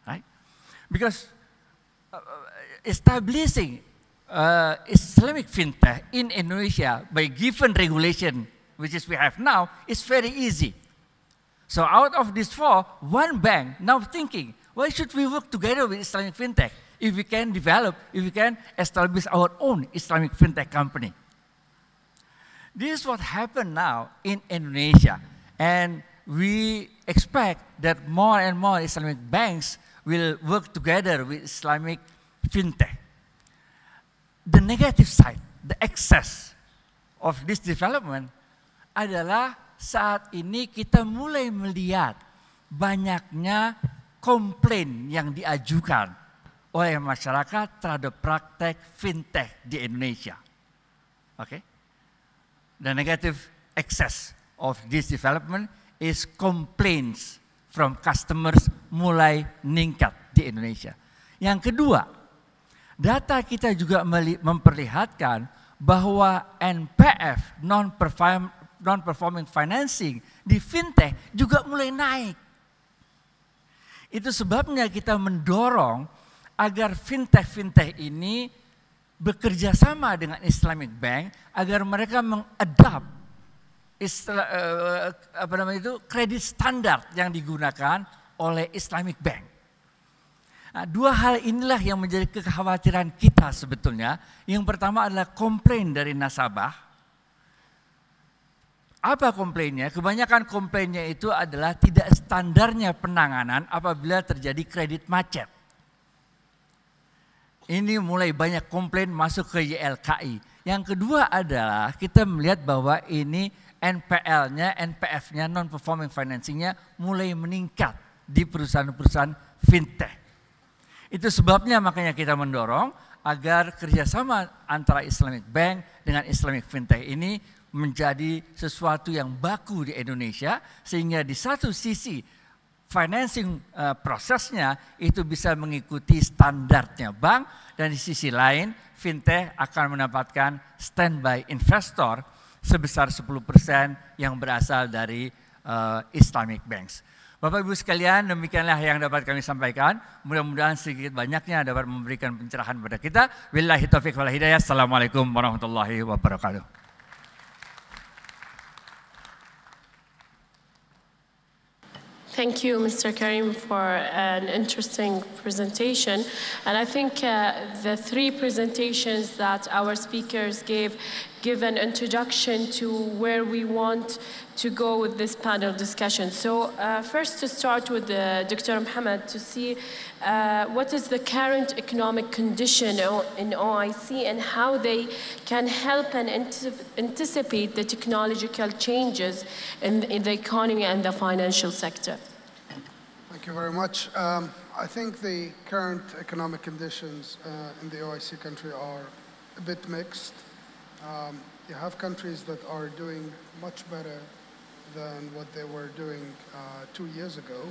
right? Because establishing Islamic fintech in Indonesia by given regulation, which is we have now, is very easy. So out of these 4, one bank now thinking, why should we work together with Islamic fintech if we can establish our own Islamic fintech company? This is what happened now in Indonesia, and we expect that more and more Islamic banks will work together with Islamic fintech. The negative side, the excess of this development adalah saat ini kita mulai melihat banyaknya komplain yang diajukan oleh masyarakat terhadap praktek fintech di Indonesia. Okay? The negative excess of this development is complaints from customers mulai meningkat di Indonesia. Yang kedua, data kita juga memperlihatkan bahwa NPF, non-performing financing di fintech juga mulai naik. Itu sebabnya kita mendorong agar fintech ini bekerja sama dengan Islamic Bank agar mereka mengadap kredit standar yang digunakan oleh Islamic Bank. Nah, dua hal inilah yang menjadi kekhawatiran kita sebetulnya. Yang pertama adalah komplain dari nasabah. Apa komplainnya? Kebanyakan komplainnya itu adalah tidak standarnya penanganan apabila terjadi kredit macet. Ini mulai banyak komplain masuk ke YLKI. Yang kedua adalah kita melihat bahwa ini NPL-nya, NPF-nya, non-performing financing-nya mulai meningkat di perusahaan-perusahaan fintech. Itu sebabnya makanya kita mendorong agar kerjasama antara Islamic Bank dengan Islamic Fintech ini menjadi sesuatu yang baku di Indonesia, sehingga di satu sisi financing prosesnya itu bisa mengikuti standarnya bank, dan di sisi lain fintech akan mendapatkan standby investor sebesar 10% yang berasal dari Islamic Banks. Bapak Ibu sekalian, demikianlah yang dapat kami sampaikan. Mudah-mudahan sedikit banyaknya dapat memberikan pencerahan pada kita. Billahi taufiq wal hidayah. Assalamualaikum warahmatullahi wabarakatuh. Thank you, Mr. Karim, for an interesting presentation. And I think the three presentations that our speakers give an introduction to where we want to go with this panel discussion. So first, to start with Dr. Mohammad, to see what is the current economic condition in OIC and how they can help and anticipate the technological changes in the economy and the financial sector. Thank you very much. I think the current economic conditions in the OIC country are a bit mixed. You have countries that are doing much better than what they were doing 2 years ago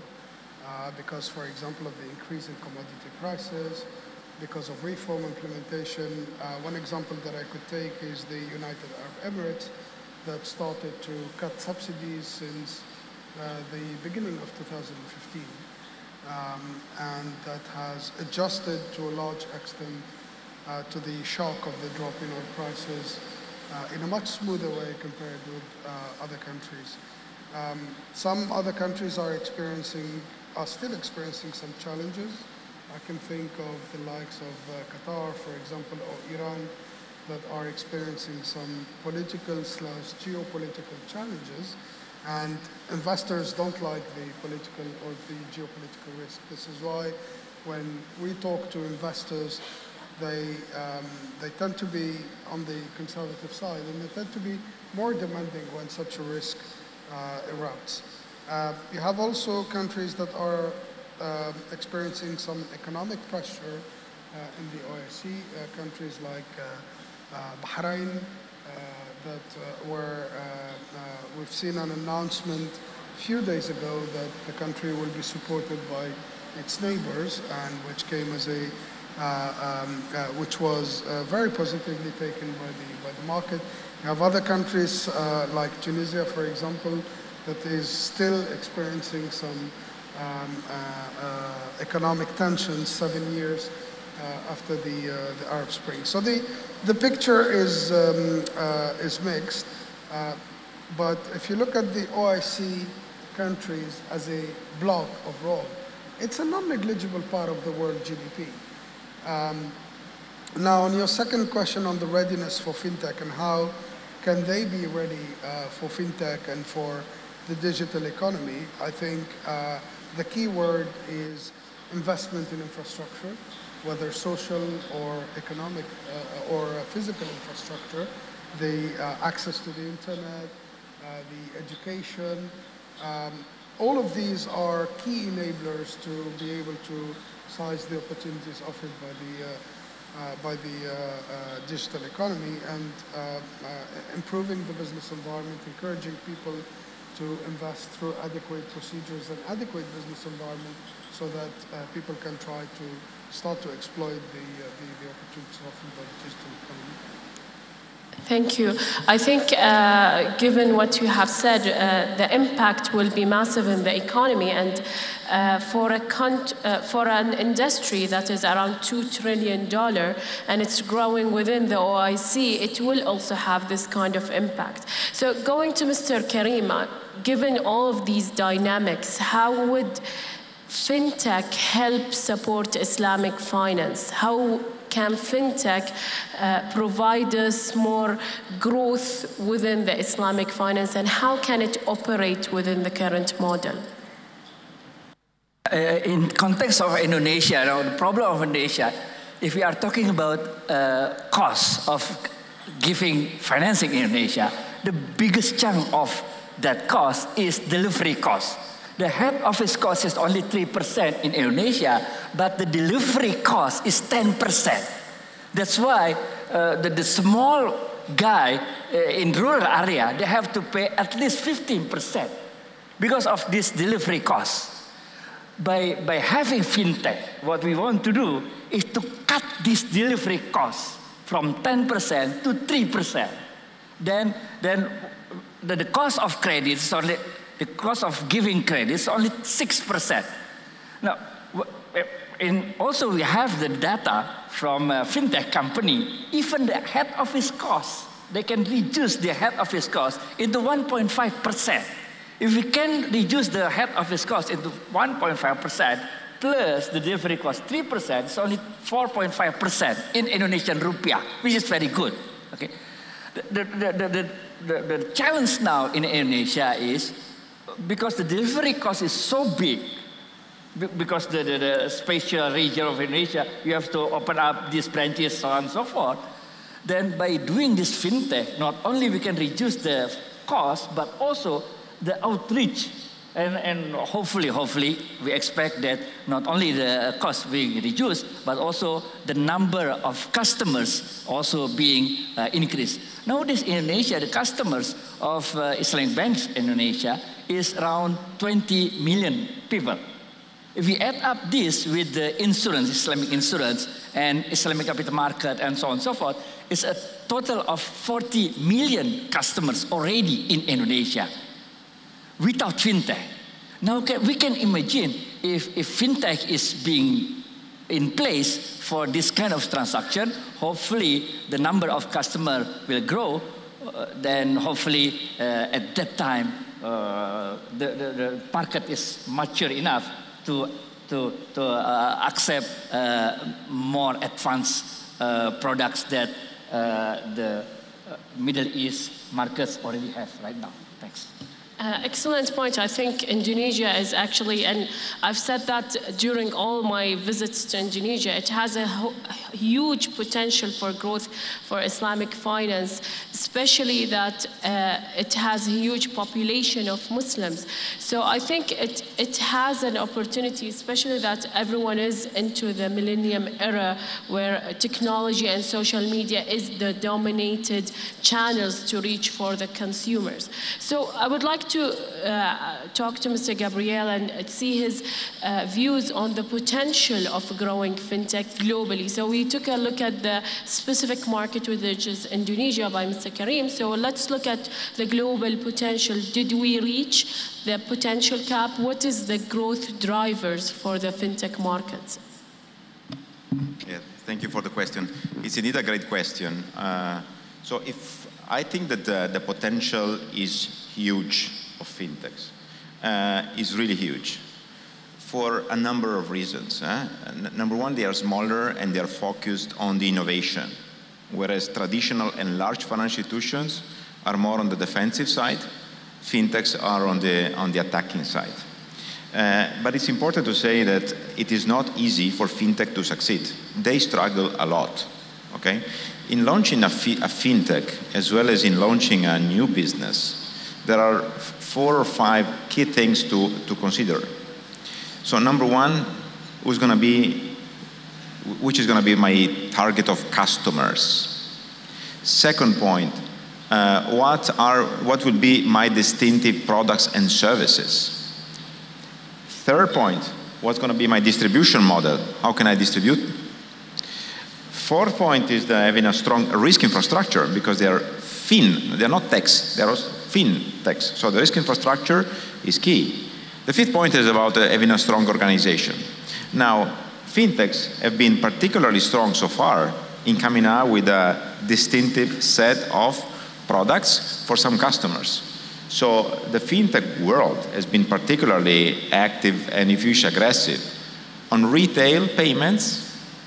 because, for example, of the increase in commodity prices, because of reform implementation. One example that I could take is the United Arab Emirates that started to cut subsidies since the beginning of 2015. And that has adjusted to a large extent to the shock of the drop in oil prices in a much smoother way compared with other countries. Some other countries are still experiencing some challenges. I can think of the likes of Qatar, for example, or Iran, that are experiencing some political/geopolitical challenges. And investors don't like the political or the geopolitical risk. This is why when we talk to investors, they tend to be on the conservative side, and they tend to be more demanding when such a risk erupts. You have also countries that are experiencing some economic pressure in the OIC, countries like Bahrain, we've seen an announcement a few days ago that the country will be supported by its neighbors, and which came as which was very positively taken by the market. You have other countries like Tunisia, for example, that is still experiencing some economic tensions 7 years after the Arab Spring. So the picture is mixed, but if you look at the OIC countries as a block overall, it's a non-negligible part of the world GDP. Now, on your second question on the readiness for fintech and how can they be ready for fintech and for the digital economy, I think the key word is investment in infrastructure, whether social or economic or physical infrastructure, the access to the internet, the education. All of these are key enablers to be able to size the opportunities offered by the digital economy, and improving the business environment, encouraging people to invest through adequate procedures and adequate business environment so that people can try to start to exploit the opportunities offered by the digital economy. Thank you. I think given what you have said, the impact will be massive in the economy, and for an industry that is around $2 trillion and it's growing within the OIC, it will also have this kind of impact. So going to Mr. Karim, given all of these dynamics, how would Fintech help support Islamic finance? How can Fintech provide us more growth within the Islamic finance, and how can it operate within the current model? In context of Indonesia, the problem of Indonesia, if we are talking about cost of giving financing in Indonesia, the biggest chunk of that cost is delivery cost. The head office cost is only 3% in Indonesia, but the delivery cost is 10%. That's why the small guy in rural area, they have to pay at least 15% because of this delivery cost. By having Fintech, what we want to do is to cut this delivery cost from 10% to 3%. Then the cost of credit is only, the cost of giving credit is only 6%. Now, also we have the data from a Fintech company, even the head office cost, they can reduce the head office cost into 1.5%. If we can reduce the head office cost into 1.5% plus the delivery cost 3%, it's only 4.5% in Indonesian rupiah, which is very good. Okay, the challenge now in Indonesia is because the delivery cost is so big, because the spatial region of Indonesia, you have to open up these branches, so on and so forth. Then by doing this Fintech, not only we can reduce the cost, but also the outreach. And hopefully, we expect that not only the cost being reduced, but also the number of customers also being increased. Nowadays in Indonesia, the customers of Islamic banks in Indonesia is around 20 million people. If we add up this with the insurance, Islamic insurance, and Islamic capital market, and so on and so forth, it's a total of 40 million customers already in Indonesia without Fintech. Now we can imagine if Fintech is being in place for this kind of transaction, hopefully the number of customers will grow, then hopefully at that time the market is mature enough to accept more advanced products that the Middle East markets already have right now. Thanks. Excellent point. I think Indonesia is actually, and I've said that during all my visits to Indonesia, it has a huge potential for growth for Islamic finance, especially that it has a huge population of Muslims. So I think it has an opportunity, especially that everyone is into the millennium era where technology and social media is the dominated channels to reach for the consumers. So I would like to talk to Mr. Gabriel and see his views on the potential of growing Fintech globally. So we took a look at the specific market, which is Indonesia, by Mr. Karim. So let's look at the global potential. Did we reach the potential cap? What is the growth drivers for the Fintech markets? Yeah, thank you for the question. It's indeed a great question. So if I think that the potential is huge of fintechs, is really huge for a number of reasons. Number one, they are smaller and they are focused on the innovation, whereas traditional and large financial institutions are more on the defensive side. Fintechs are on the attacking side. But it's important to say that it is not easy for fintech to succeed. They struggle a lot. Okay? In launching a fintech, as well as in launching a new business, there are 4 or 5 key things to consider. So number one, which is going to be my target of customers. Second point, what will be my distinctive products and services? Third point, what's going to be my distribution model? How can I distribute? Fourth point is having a strong risk infrastructure because they are they're not techs, they are fintechs. So the risk infrastructure is key. The fifth point is about having a strong organization. Now, fintechs have been particularly strong so far in coming out with a distinctive set of products for some customers. So the fintech world has been particularly active and, if you wish, aggressive on retail payments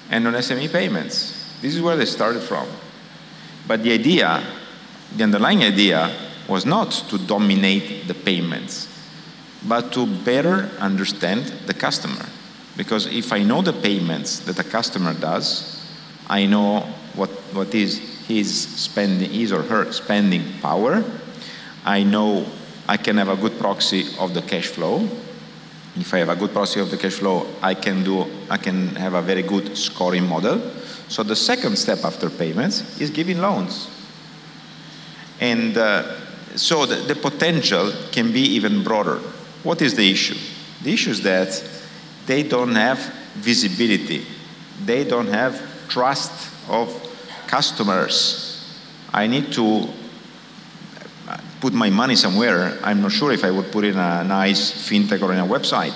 and on SME payments. This is where they started from. But the idea, the underlying idea, was not to dominate the payments, but to better understand the customer. Because if I know the payments that a customer does, I know what is his or her spending power. I know I can have a good proxy of the cash flow. If I have a good proxy of the cash flow, I can have a very good scoring model. So the second step after payments is giving loans. And so the potential can be even broader. What is the issue? The issue is that they don't have visibility. They don't have trust of customers. I need to put my money somewhere. I'm not sure if I would put in a nice fintech or in a website.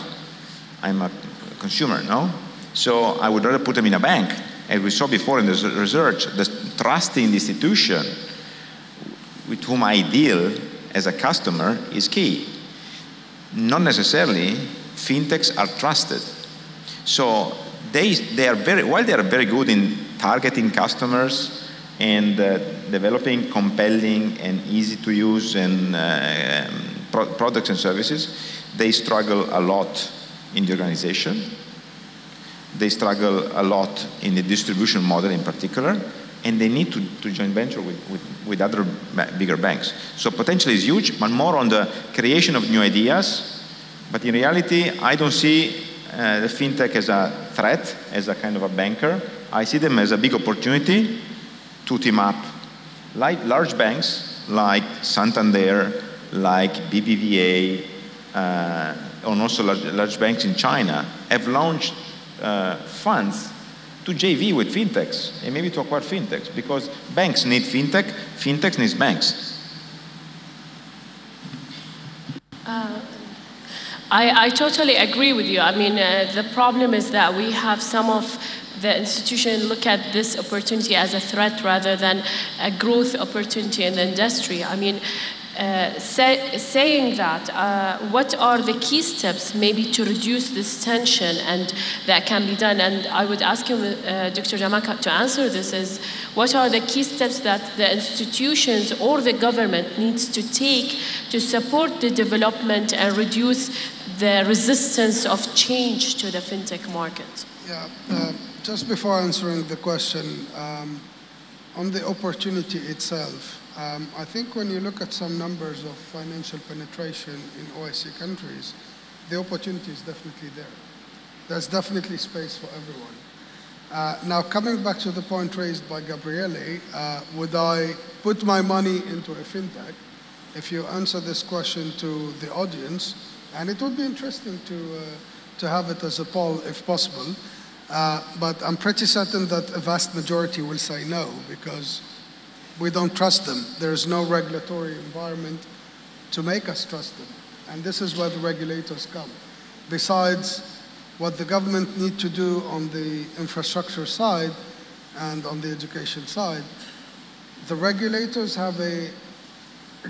I'm a consumer, no? So I would rather put them in a bank. As we saw before in the research, the trusting the institution with whom I deal as a customer is key. Not necessarily fintechs are trusted. So they are while they are very good in targeting customers and developing compelling and easy to use and products and services, they struggle a lot in the organization. They struggle a lot in the distribution model in particular, and they need to join venture with other bigger banks. So potential is huge, but more on the creation of new ideas. But in reality, I don't see the fintech as a threat, as a kind of a banker. I see them as a big opportunity to team up. Like large banks, like Santander, like BBVA, and also large banks in China, have launched funds to JV with fintechs, and maybe to acquire fintechs, because banks need fintech, fintechs need banks. I totally agree with you. I mean, the problem is that we have some of the institutions look at this opportunity as a threat rather than a growth opportunity in the industry. I mean, saying that, what are the key steps maybe to reduce this tension and that can be done? And I would ask you, Dr. Jamaka, to answer this is, what are the key steps that the institutions or the government needs to take to support the development and reduce the resistance of change to the fintech market? Yeah, just before answering the question, on the opportunity itself, I think when you look at some numbers of financial penetration in OIC countries, the opportunity is definitely there. There's definitely space for everyone. Now, coming back to the point raised by Gabriele, would I put my money into a fintech? If you answer this question to the audience, and it would be interesting to have it as a poll if possible, but I'm pretty certain that a vast majority will say no, because we don't trust them. There's no regulatory environment to make us trust them. And this is where the regulators come. Besides what the government need to do on the infrastructure side and on the education side, the regulators have a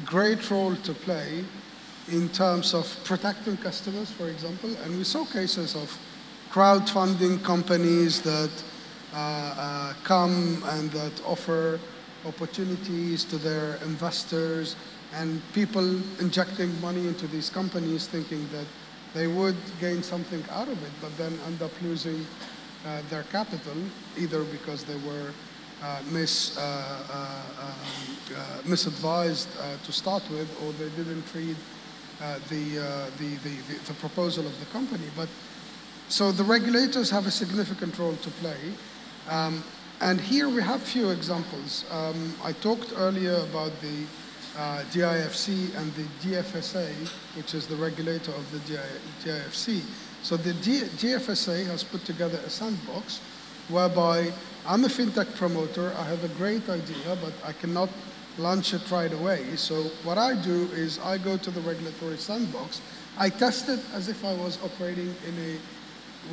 great role to play in terms of protecting customers, for example. And we saw cases of crowdfunding companies that come and that offer opportunities to their investors, and people injecting money into these companies thinking that they would gain something out of it, but then end up losing their capital, either because they were misadvised to start with, or they didn't read the proposal of the company. But so the regulators have a significant role to play. And here we have few examples. I talked earlier about the DIFC and the GFSA, which is the regulator of the GIFC. So the GFSA has put together a sandbox whereby I'm a fintech promoter, I have a great idea, but I cannot launch it right away. So what I do is I go to the regulatory sandbox, I test it as if I was operating in a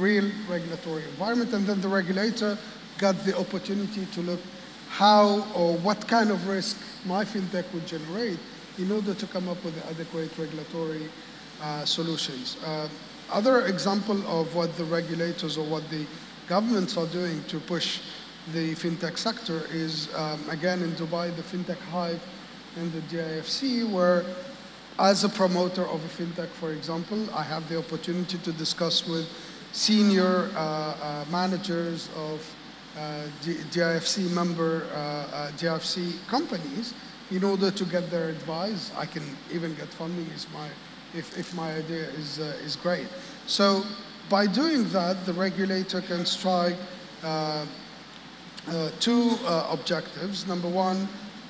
real regulatory environment, and then the regulator got the opportunity to look how or what kind of risk my fintech would generate in order to come up with the adequate regulatory solutions. Other example of what the regulators or what the governments are doing to push the fintech sector is, again, in Dubai, the Fintech Hive and the DIFC, where as a promoter of a fintech, for example, I have the opportunity to discuss with senior managers of DIFC member DIFC companies in order to get their advice. I can even get funding if my idea is great. So by doing that, the regulator can strike two objectives. Number one,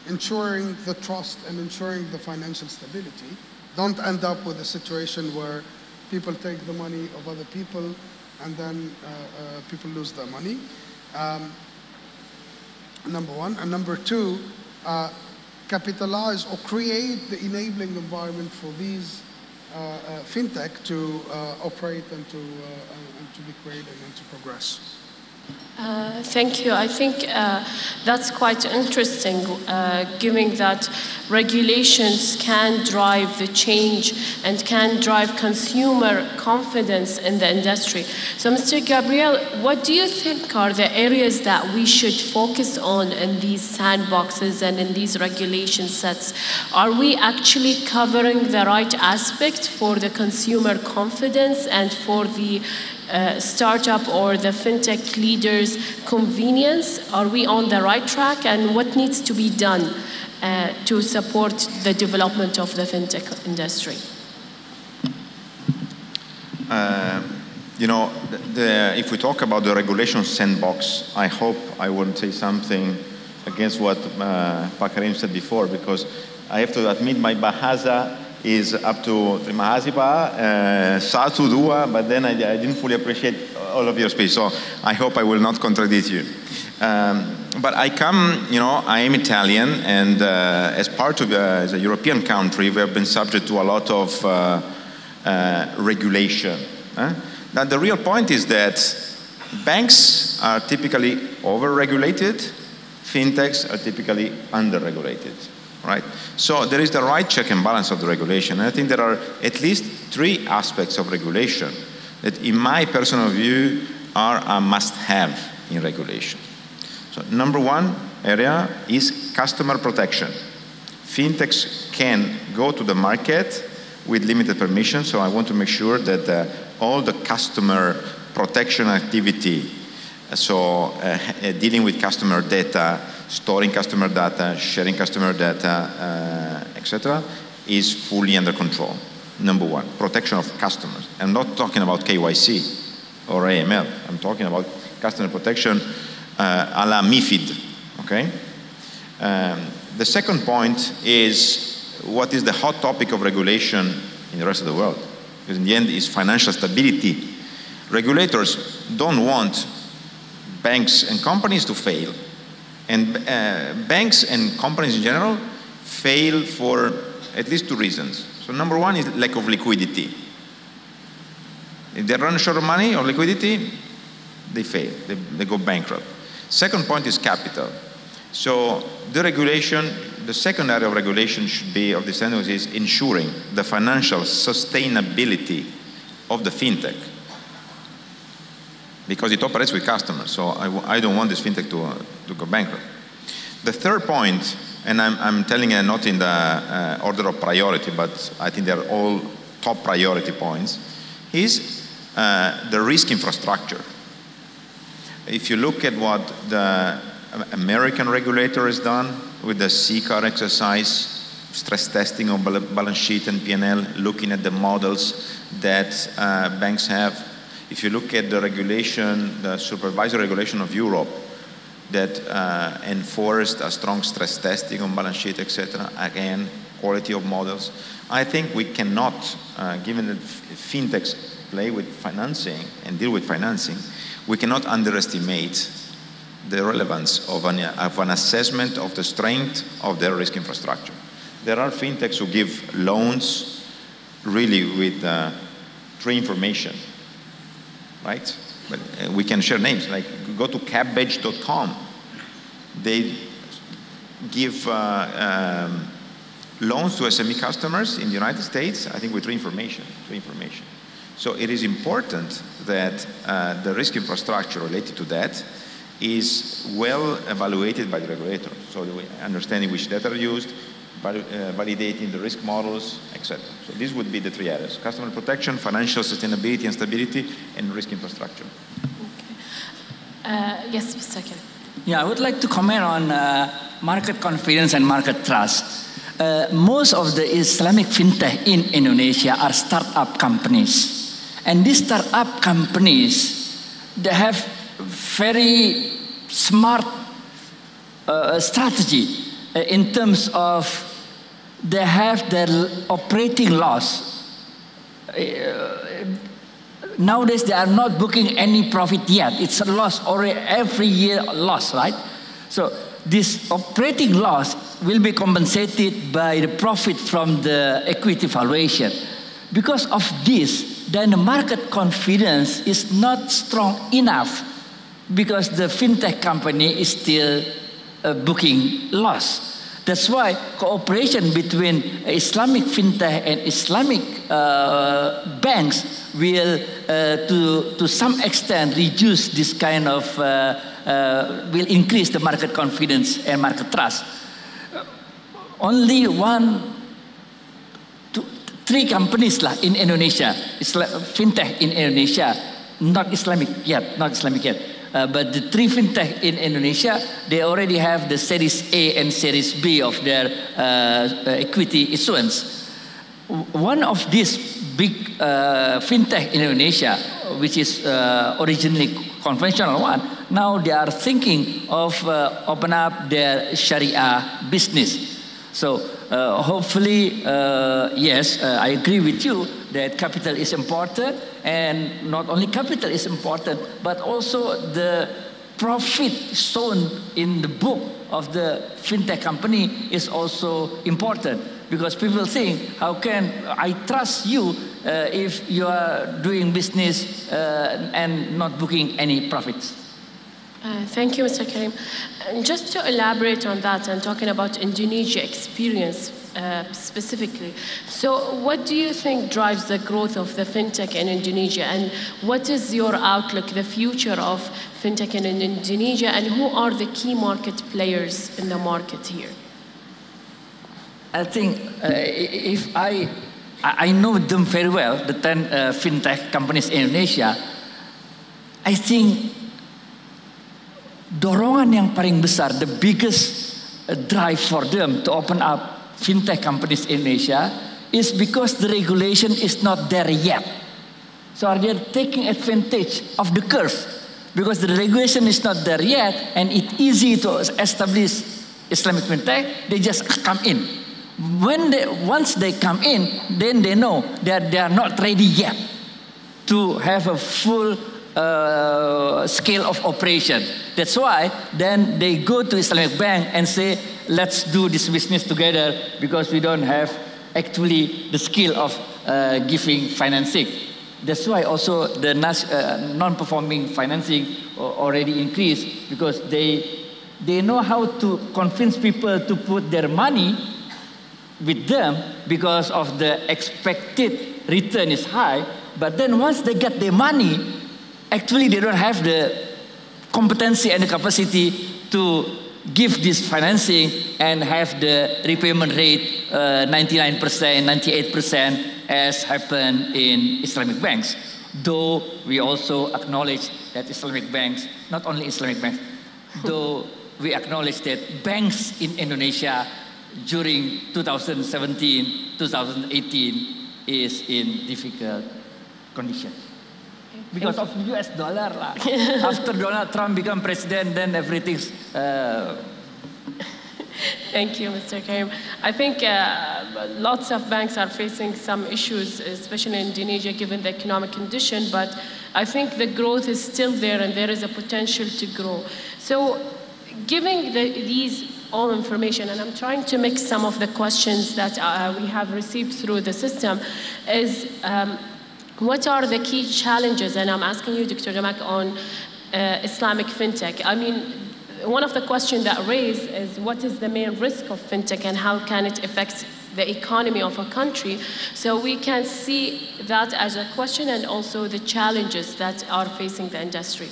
ensuring the trust and ensuring the financial stability. Don't end up with a situation where people take the money of other people and then people lose their money. Number one. And number two, capitalize or create the enabling environment for these fintech to operate and to be created and to progress. Thank you. I think that's quite interesting, given that regulations can drive the change and can drive consumer confidence in the industry. So, Mr. Gabriel, what do you think are the areas that we should focus on in these sandboxes and in these regulation sets? Are we actually covering the right aspect for the consumer confidence and for the startup or the fintech leaders' convenience? Are we on the right track, and what needs to be done to support the development of the fintech industry? You know, if we talk about the regulation sandbox, I hope I won't say something against what Pak Karim said before, because I have to admit my Bahasa is up to terima kasih Pak, satu dua, but then I didn't fully appreciate all of your speech, so I hope I will not contradict you. But I come, you know, I am Italian, and as part of as a European country, we have been subject to a lot of regulation. Now the real point is that banks are typically over-regulated, fintechs are typically under-regulated. Right? So there is the right check and balance of the regulation. And I think there are at least three aspects of regulation that, in my personal view, are a must-have in regulation. So number one area is customer protection. Fintechs can go to the market with limited permission, so I want to make sure that all the customer protection activity, so dealing with customer data, storing customer data, sharing customer data, etc., is fully under control. Number one, protection of customers. I'm not talking about KYC or AML. I'm talking about customer protection a la MiFID, okay? The second point is what is the hot topic of regulation in the rest of the world? Because in the end, it's financial stability. Regulators don't want banks and companies to fail. And banks and companies in general fail for at least two reasons. So number one is lack of liquidity. If they run short of money or liquidity, they fail, they go bankrupt. Second point is capital. So the regulation, the second area of regulation should be, of the standards, is ensuring the financial sustainability of the fintech, because it operates with customers. So I don't want this fintech to go bankrupt. The third point, and I'm telling you not in the order of priority, but I think they're all top priority points, is the risk infrastructure. If you look at what the American regulator has done with the CCAR exercise, stress testing of balance sheet and P&L, looking at the models that banks have. If you look at the regulation, the supervisory regulation of Europe that enforced a strong stress testing on balance sheet, etc., again, quality of models, I think we cannot, given that fintechs play with financing and deal with financing, we cannot underestimate the relevance of an assessment of the strength of their risk infrastructure. There are fintechs who give loans really with true information, right? But we can share names, like go to cabbage.com. They give loans to SME customers in the United States, I think with true information. So it is important that the risk infrastructure related to that is well evaluated by the regulator. So understanding which data are used, validating the risk models, etc. So these would be the three areas: customer protection, financial sustainability and stability, and risk infrastructure. Okay. Yes, Mr. Karim. Yeah, I would like to comment on market confidence and market trust. Most of the Islamic fintech in Indonesia are startup companies. And these startup companies, they have very smart strategy in terms of they have their operating loss. Nowadays, they are not booking any profit yet. It's a loss already, every year loss, right? So this operating loss will be compensated by the profit from the equity valuation. Because of this, then the market confidence is not strong enough because the fintech company is still booking loss. That's why cooperation between Islamic fintech and Islamic banks will, to some extent, reduce this kind of, will increase the market confidence and market trust. Only three companies in Indonesia, fintech in Indonesia, not Islamic yet. But the three fintech in Indonesia, they already have the Series A and Series B of their equity issuance. One of these big fintech in Indonesia, which is originally conventional one, now they are thinking of open up their Sharia business. So hopefully, yes, I agree with you that capital is important, and not only capital is important, but also the profit shown in the book of the fintech company is also important, because people think, how can I trust you if you are doing business and not booking any profits? Thank you, Mr. Karim. Just to elaborate on that and talking about Indonesia experience specifically, so what do you think drives the growth of the fintech in Indonesia, and what is your outlook, the future of fintech in Indonesia, and who are the key market players in the market here? I think if I know them very well, the 10 fintech companies in Indonesia, I think dorongan yang paling besar, the biggest drive for them to open up fintech companies in Indonesia is because the regulation is not there yet. So they are taking advantage of the curve because the regulation is not there yet, and it's easy to establish Islamic fintech. They just come in. Once they come in, then they know that they are not ready yet to have a full scale of operation. That's why then they go to Islamic bank and say, let's do this business together because we don't have actually the skill of giving financing. That's why also the non-performing financing already increased, because they know how to convince people to put their money with them because of the expected return is high. But then once they get their money, actually they don't have the competency and the capacity to give this financing and have the repayment rate 99%, 98% as happened in Islamic banks. Though we also acknowledge that Islamic banks, not only Islamic banks, though we acknowledge that banks in Indonesia during 2017, 2018 is in difficult condition. Because of US dollar lah. After Donald Trump become president, then everything's Thank you, Mr. Karim. I think lots of banks are facing some issues, especially in Indonesia, given the economic condition, but I think the growth is still there and there is a potential to grow. So giving these all information, and I'm trying to mix some of the questions that we have received through the system, is what are the key challenges? And I'm asking you, Dr. Jamak, on Islamic fintech. I mean, one of the questions that raised is what is the main risk of fintech and how can it affect the economy of a country? So we can see that as a question and also the challenges that are facing the industry.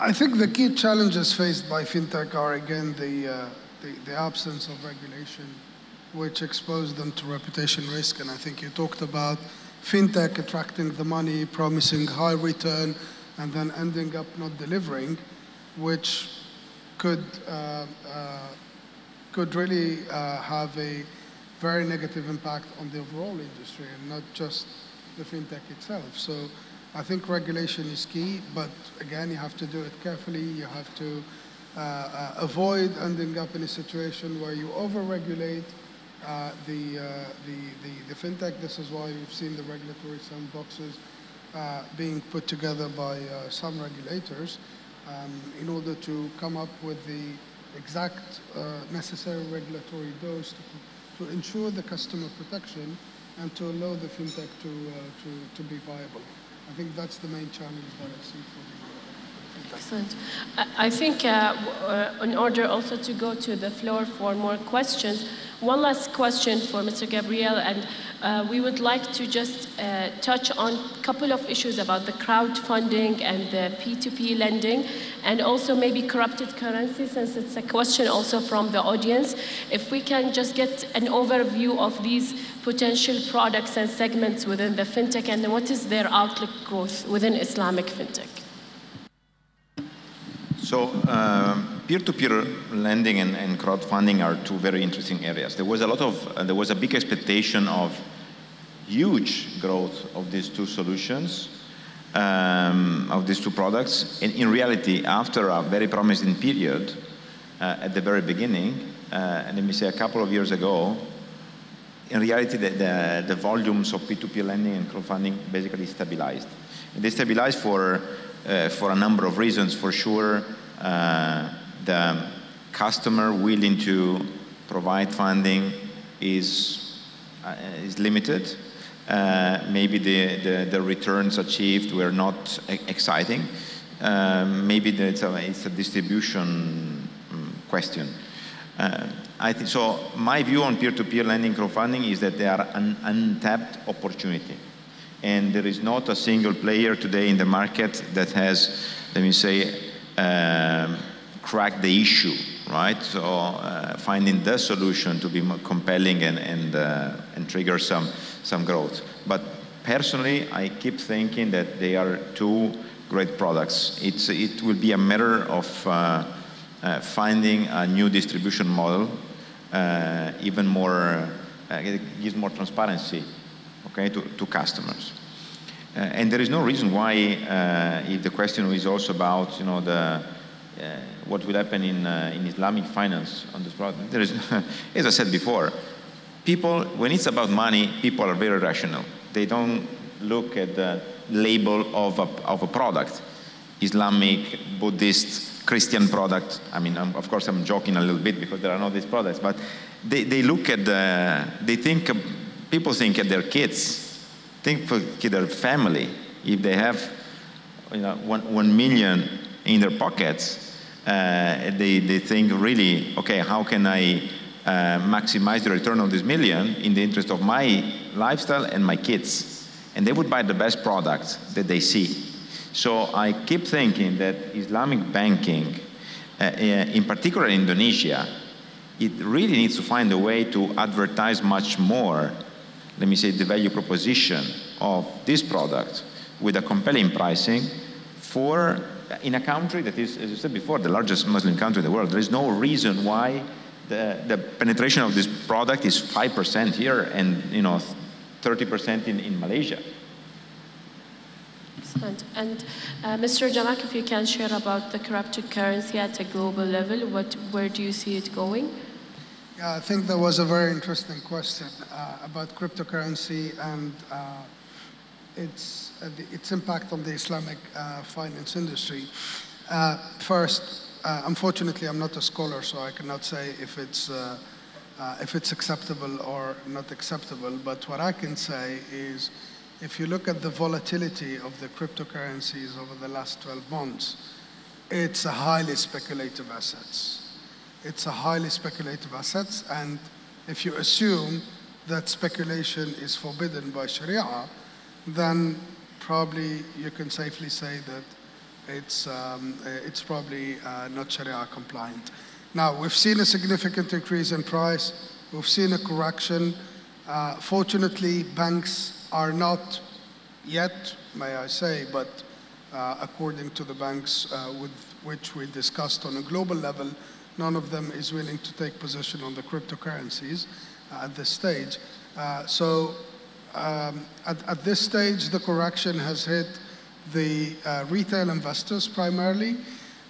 I think the key challenges faced by fintech are, again, the absence of regulation, which exposed them to reputation risk. And I think you talked about fintech attracting the money, promising high return, and then ending up not delivering, which could really have a very negative impact on the overall industry and not just the fintech itself. So I think regulation is key, but again, you have to do it carefully. You have to avoid ending up in a situation where you over-regulate the fintech. This is why you've seen the regulatory sandboxes being put together by some regulators in order to come up with the exact necessary regulatory dose to ensure the customer protection and to allow the fintech to be viable. I think that's the main challenge that I see for the fintech. Excellent. I think in order also to go to the floor for more questions, one last question for Mr. Gabriel, and we would like to just touch on a couple of issues about the crowdfunding and the P2P lending, and also maybe corrupted currency, since it's a question also from the audience. If we can just get an overview of these potential products and segments within the fintech, and what is their outlook growth within Islamic fintech? So peer-to-peer lending and crowdfunding are two very interesting areas. There was a big expectation of huge growth of these two solutions, of these two products. And in reality, after a very promising period at the very beginning, and let me say a couple of years ago, in reality, the volumes of P2P lending and crowdfunding basically stabilized. And they stabilized for a number of reasons. For sure, the customer willing to provide funding is limited. Maybe the returns achieved were not exciting. Maybe it's a distribution question. I think so. My view on peer-to-peer lending crowdfunding is that they are an untapped opportunity. And there is not a single player today in the market that has, let me say, cracked the issue, right? So finding the solution to be more compelling and trigger some growth. But personally, I keep thinking that they are two great products. It will be a matter of finding a new distribution model, even more, it gives more transparency, okay, to customers. And there is no reason why, if the question is also about, you know, what will happen in Islamic finance on this product, there is, as I said before, people, when it's about money, people are very rational. They don't look at the label of a product, Islamic, Buddhist, Christian product. I mean, of course, I'm joking a little bit because there are not these products, but they look at people think at their kids, think for their family. If they have, you know, 1 million in their pockets, they think really, okay, how can I maximize the return of this million in the interest of my lifestyle and my kids? And they would buy the best product that they see. So I keep thinking that Islamic banking, in particular in Indonesia, it really needs to find a way to advertise much more, let me say, the value proposition of this product with a compelling pricing in a country that is, as you said before, the largest Muslim country in the world. There is no reason why the penetration of this product is 5% here and, you know, 30% in Malaysia. Excellent. And Mr. Jamak, if you can share about the cryptocurrency at a global level, where do you see it going? Yeah, I think that was a very interesting question about cryptocurrency and its impact on the Islamic finance industry. First, unfortunately, I'm not a scholar, so I cannot say if it's acceptable or not acceptable. But what I can say is, if you look at the volatility of the cryptocurrencies over the last 12 months, it's a highly speculative assets. It's a highly speculative assets, and if you assume that speculation is forbidden by Sharia, then probably you can safely say that it's probably not Sharia compliant. Now, we've seen a significant increase in price. We've seen a correction. Fortunately, banks are not yet, may I say, but according to the banks with which we discussed on a global level, none of them is willing to take position on the cryptocurrencies at this stage. So at this stage, the correction has hit the retail investors primarily,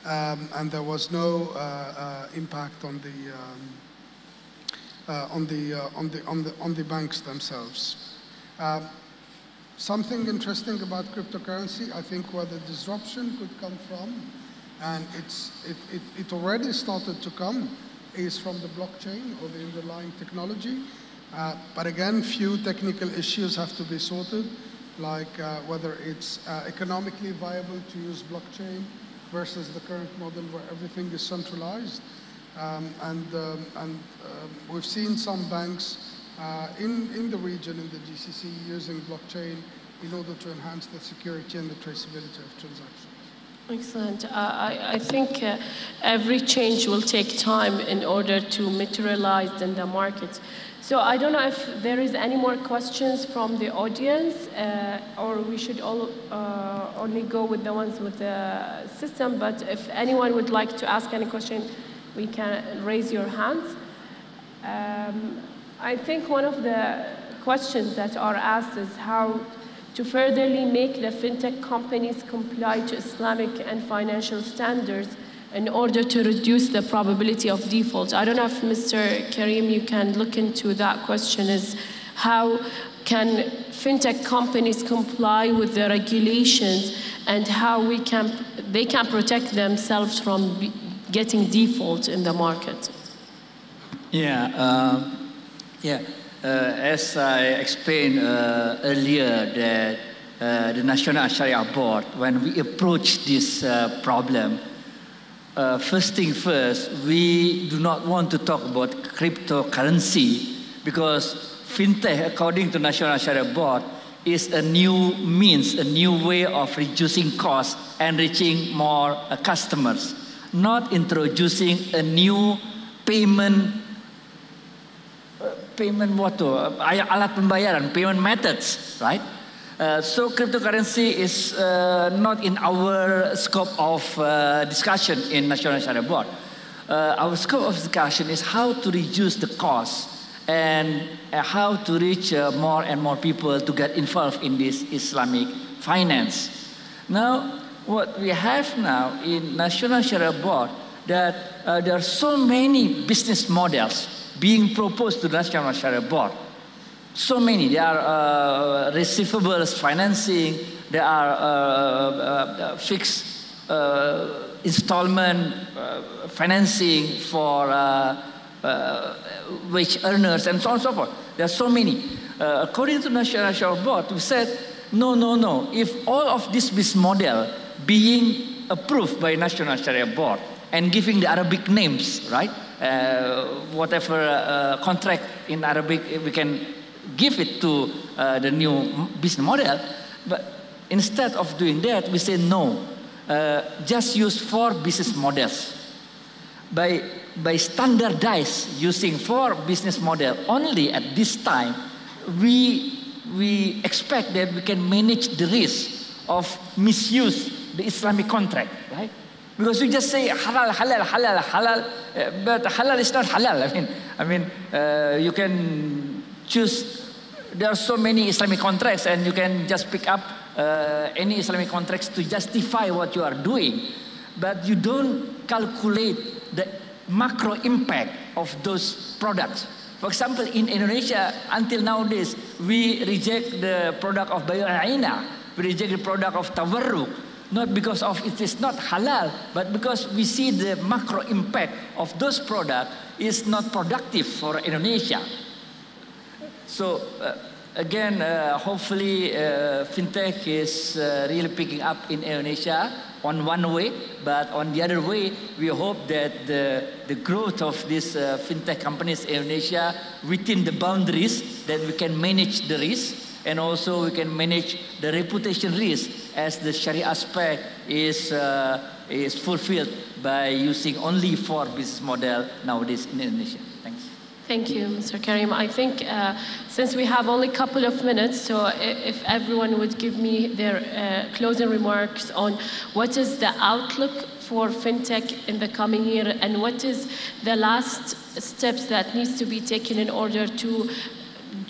and there was no impact on the banks themselves. Something interesting about cryptocurrency, I think, where the disruption could come from, and it already started to come, is from the blockchain or the underlying technology. But again, few technical issues have to be sorted, like whether it's economically viable to use blockchain versus the current model where everything is centralized. We've seen some banks in the region, in the GCC, using blockchain in order to enhance the security and the traceability of transactions. Excellent. I think every change will take time in order to materialize in the market. So I don't know if there is any more questions from the audience, or we should all only go with the ones with the system. But if anyone would like to ask any question, we can raise your hands. I think one of the questions that are asked is how to furtherly make the fintech companies comply to Islamic and financial standards in order to reduce the probability of default. I don't know if Mr. Karim, you can look into that question, is how can fintech companies comply with the regulations and how they can protect themselves from getting default in the market? As I explained earlier, that the National Sharia Board, when we approach this problem, first thing first, we do not want to talk about cryptocurrency, because fintech, according to National Sharia Board, is a new means, a new way of reducing costs and reaching more customers, not introducing a new payment alat pembayaran, payment methods, right? So cryptocurrency is not in our scope of discussion in National Sharia Board. Our scope of discussion is how to reduce the cost and how to reach more and more people to get involved in this Islamic finance. Now, what we have now in National Sharia Board, that there are so many business models being proposed to the National Sharia Board. So many. There are receivables financing, there are fixed installment financing for wage earners and so on and so forth. There are so many. According to the National Sharia Board, we said, no. If all of this business model being approved by National Sharia Board and giving the Arabic names, right? Whatever contract in Arabic, we can give it to the new business model. But instead of doing that, we say no. Just use 4 business models. By standardize using 4 business model only at this time, we expect that we can manage the risk of misuse the Islamic contract, right? Because we just say halal, but halal is not halal. I mean, you can choose. There are so many Islamic contracts, and you can just pick up any Islamic contracts to justify what you are doing, but you don't calculate the macro impact of those products. For example, in Indonesia, until nowadays, we reject the product of Bayo'ina, we reject the product of Tawarruk, not because of it is not halal, but because we see the macro impact of those products is not productive for Indonesia. So again, hopefully fintech is really picking up in Indonesia on one way, but on the other way, we hope that the growth of these fintech companies in Indonesia within the boundaries that we can manage the risk, and also we can manage the reputation risk as the Sharia aspect is fulfilled by using only 4 business model nowadays in Indonesia. Thanks. Thank you, Mr. Karim. I think since we have only a couple of minutes, so if everyone would give me their closing remarks on what is the outlook for fintech in the coming year, and what is the last steps that needs to be taken in order to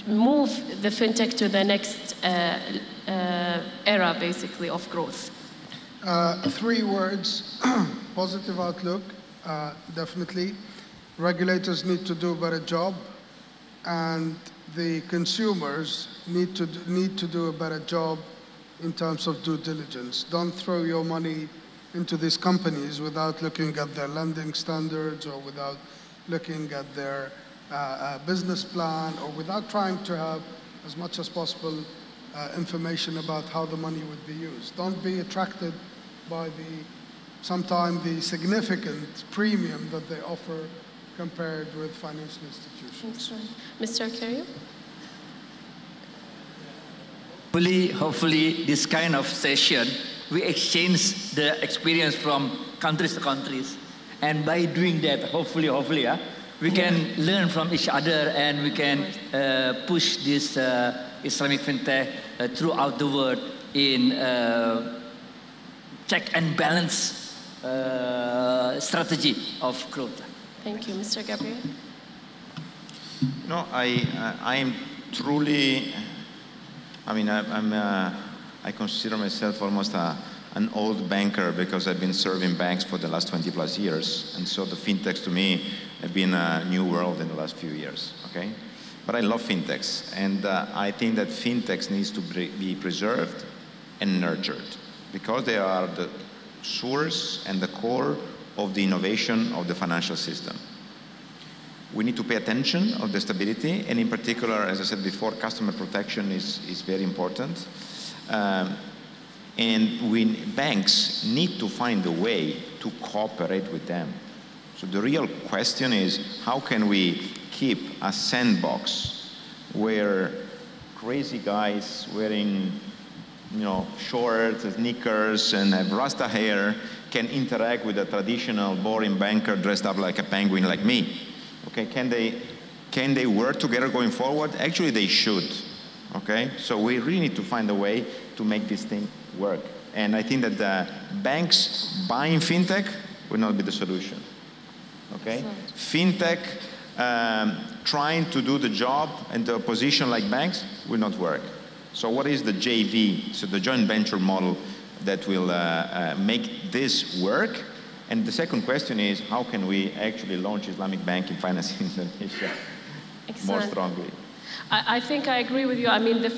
move the fintech to the next era, basically, of growth. 3 words: positive outlook, definitely. Regulators need to do a better job, and the consumers need to do a better job in terms of due diligence. Don't throw your money into these companies without looking at their lending standards, or without looking at their business plan, or without trying to have as much as possible information about how the money would be used. Don't be attracted by sometimes the significant premium that they offer compared with financial institutions. Mr. Karim? Hopefully this kind of session, we exchange the experience from countries to countries. And by doing that, hopefully, we can learn from each other, and we can push this Islamic fintech throughout the world in check and balance strategy of growth. Thank you. Mr. Gabriel? No, I am truly, I consider myself almost an old banker, because I've been serving banks for the last 20 plus years. And so the fintechs to me have been a new world in the last few years, okay? But I love fintechs, and I think that fintechs needs to be preserved and nurtured, because they are the source and the core of the innovation of the financial system. We need to pay attention of the stability, and in particular, as I said before, customer protection is very important. And banks need to find a way to cooperate with them. So the real question is, how can we keep a sandbox where crazy guys wearing shorts, sneakers, and have Rasta hair can interact with a traditional boring banker dressed up like a penguin like me? Okay, can they work together going forward? Actually, they should. Okay, so we really need to find a way to make this thing work. And I think that the banks buying fintech will not be the solution. Okay, fintech trying to do the job and the position like banks will not work. So what is the JV, so the joint venture model that will make this work? And the second question is, how can we actually launch Islamic banking finance in Indonesia more strongly? I think I agree with you. I mean, the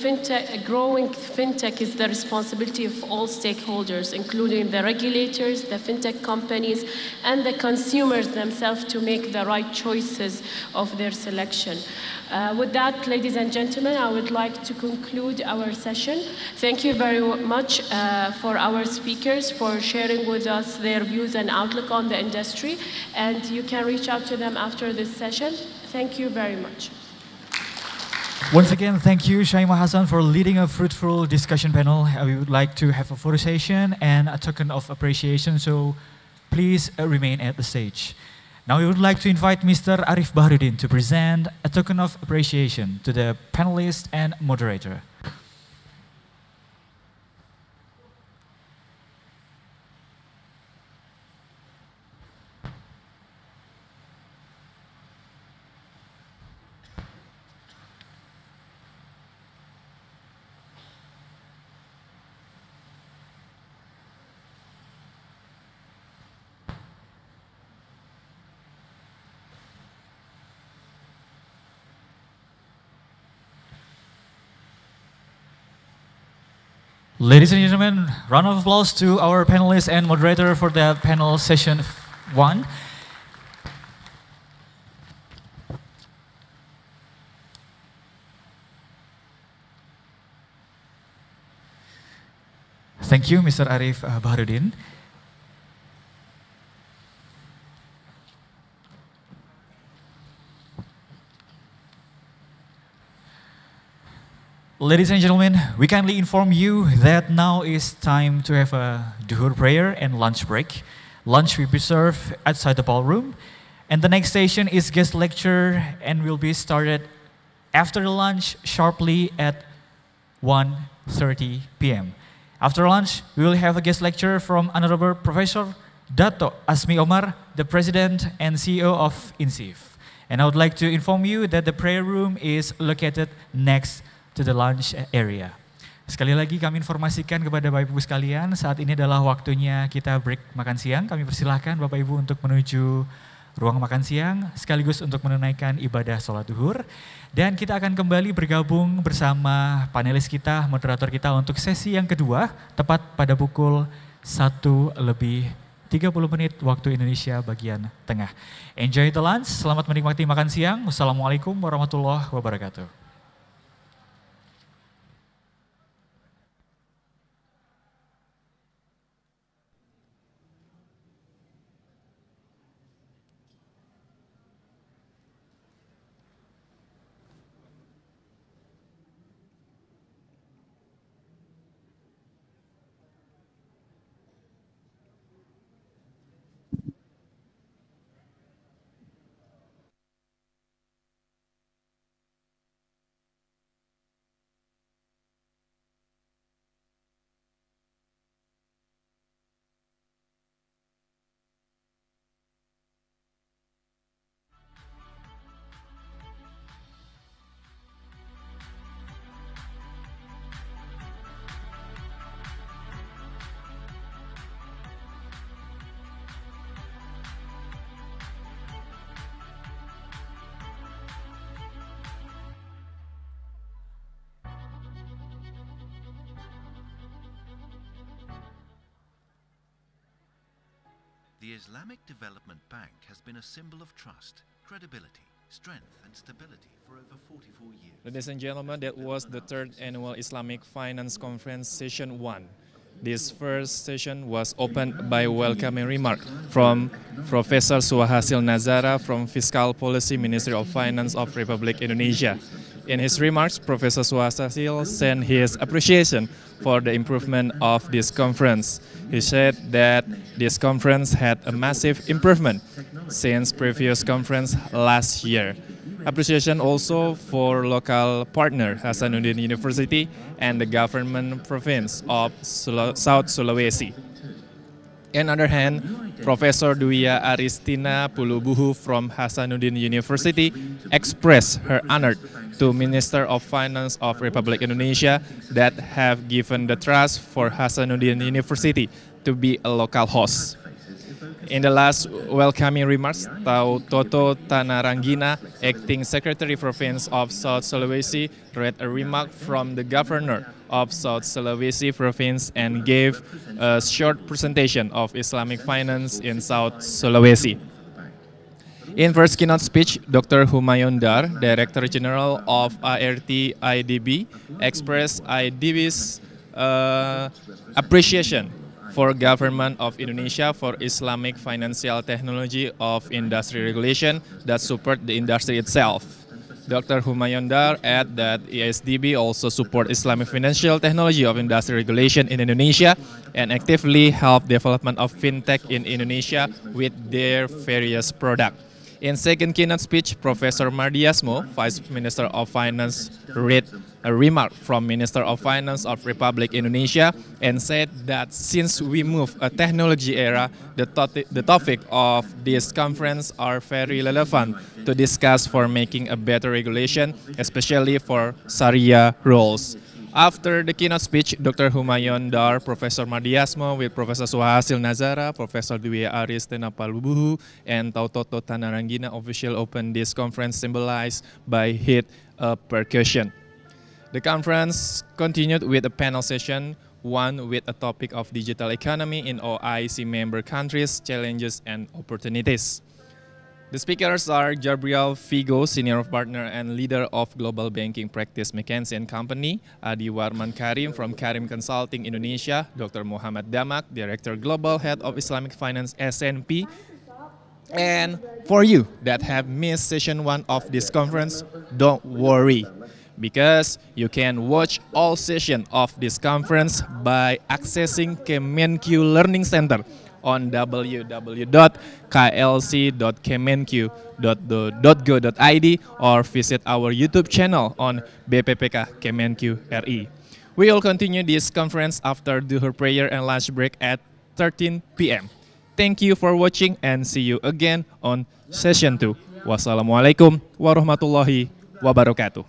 growing fintech is the responsibility of all stakeholders, including the regulators, the fintech companies, and the consumers themselves, to make the right choices of their selection. With that, ladies and gentlemen, I would like to conclude our session. Thank you very much for our speakers for sharing with us their views and outlook on the industry. And you can reach out to them after this session. Thank you very much. Once again, thank you, Shaimah Hassan, for leading a fruitful discussion panel. We would like to have a photo session and a token of appreciation, so please remain at the stage. Now we would like to invite Mr. Arif Baharudin to present a token of appreciation to the panelists and moderator. Ladies and gentlemen, round of applause to our panelists and moderator for the panel session 1. Thank you, Mr. Arif Baharudin. Ladies and gentlemen, we kindly inform you that now is time to have a duhur prayer and lunch break. Lunch will be served outside the ballroom, and the next station is guest lecture and will be started after the lunch sharply at 1:30 p.m. After lunch, we will have a guest lecture from Honorable Professor Dato Asmi Omar, the President and CEO of INSIF. And I would like to inform you that the prayer room is located next to the lunch area. Sekali lagi kami informasikan kepada Bapak Ibu sekalian, saat ini adalah waktunya kita break makan siang. Kami persilahkan Bapak Ibu untuk menuju ruang makan siang, sekaligus untuk menunaikan ibadah sholat duhur. Dan kita akan kembali bergabung bersama panelis kita, moderator kita untuk sesi yang kedua, tepat pada pukul 1:30 waktu Indonesia bagian tengah. Enjoy the lunch, selamat menikmati makan siang. Wassalamualaikum warahmatullahi wabarakatuh. The Islamic Development Bank has been a symbol of trust, credibility, strength and stability for over 44 years. Ladies and gentlemen, that was the third annual Islamic Finance Conference Session 1. This first session was opened by a welcoming remark from Professor Suhasil Nazara from Fiscal Policy Ministry of Finance of Republic Indonesia. In his remarks, Professor Suhasil sent his appreciation for the improvement of this conference. He said that this conference had a massive improvement since previous conference last year. Appreciation also for local partner Hasanuddin University and the government province of South Sulawesi. On the other hand, Professor Dwi Aristina Pulubuhu from Hasanuddin University expressed her honor to Minister of Finance of Republic Indonesia that have given the trust for Hasanuddin University to be a local host. In the last welcoming remarks, Toto Tanarangina, Acting Secretary Province of South Sulawesi, read a remark from the Governor of South Sulawesi Province and gave a short presentation of Islamic finance in South Sulawesi. In first keynote speech, Dr. Humayun Dar, Director General of ART-IDB, expressed IDB's appreciation for government of Indonesia for Islamic financial technology of industry regulation that support the industry itself. Dr. Humayun Dar added that ISDB also support Islamic financial technology of industry regulation in Indonesia and actively help development of fintech in Indonesia with their various products. In second keynote speech, Professor Mardiasmo, Vice Minister of Finance, read a remark from Minister of Finance of Republic Indonesia and said that since we move a technology era, the topic of this conference are very relevant to discuss for making a better regulation, especially for Sharia rules. After the keynote speech, Dr. Humayun Dar, Professor Mardiasmo with Professor Suhasil Nazara, Professor Dwi Aristina Pulubuhu, and Toto Tanarangina officially opened this conference symbolized by hit percussion. The conference continued with a panel session one with a topic of digital economy in OIC member countries, challenges and opportunities. The speakers are Gabriel Figo, Senior Partner and Leader of Global Banking Practice McKinsey & Company, Adi Warman Karim from Karim Consulting Indonesia, Dr. Muhammad Damak, Director Global Head of Islamic Finance SNP. And for you that have missed session 1 of this conference, don't worry, because you can watch all sessions of this conference by accessing Kemenq Learning Center on www.klc.kemenq.go.id or visit our YouTube channel on BPPK Kemenq RI. We will continue this conference after Duhur prayer and lunch break at 13 p.m. Thank you for watching and see you again on session 2. Wassalamualaikum warahmatullahi wabarakatuh.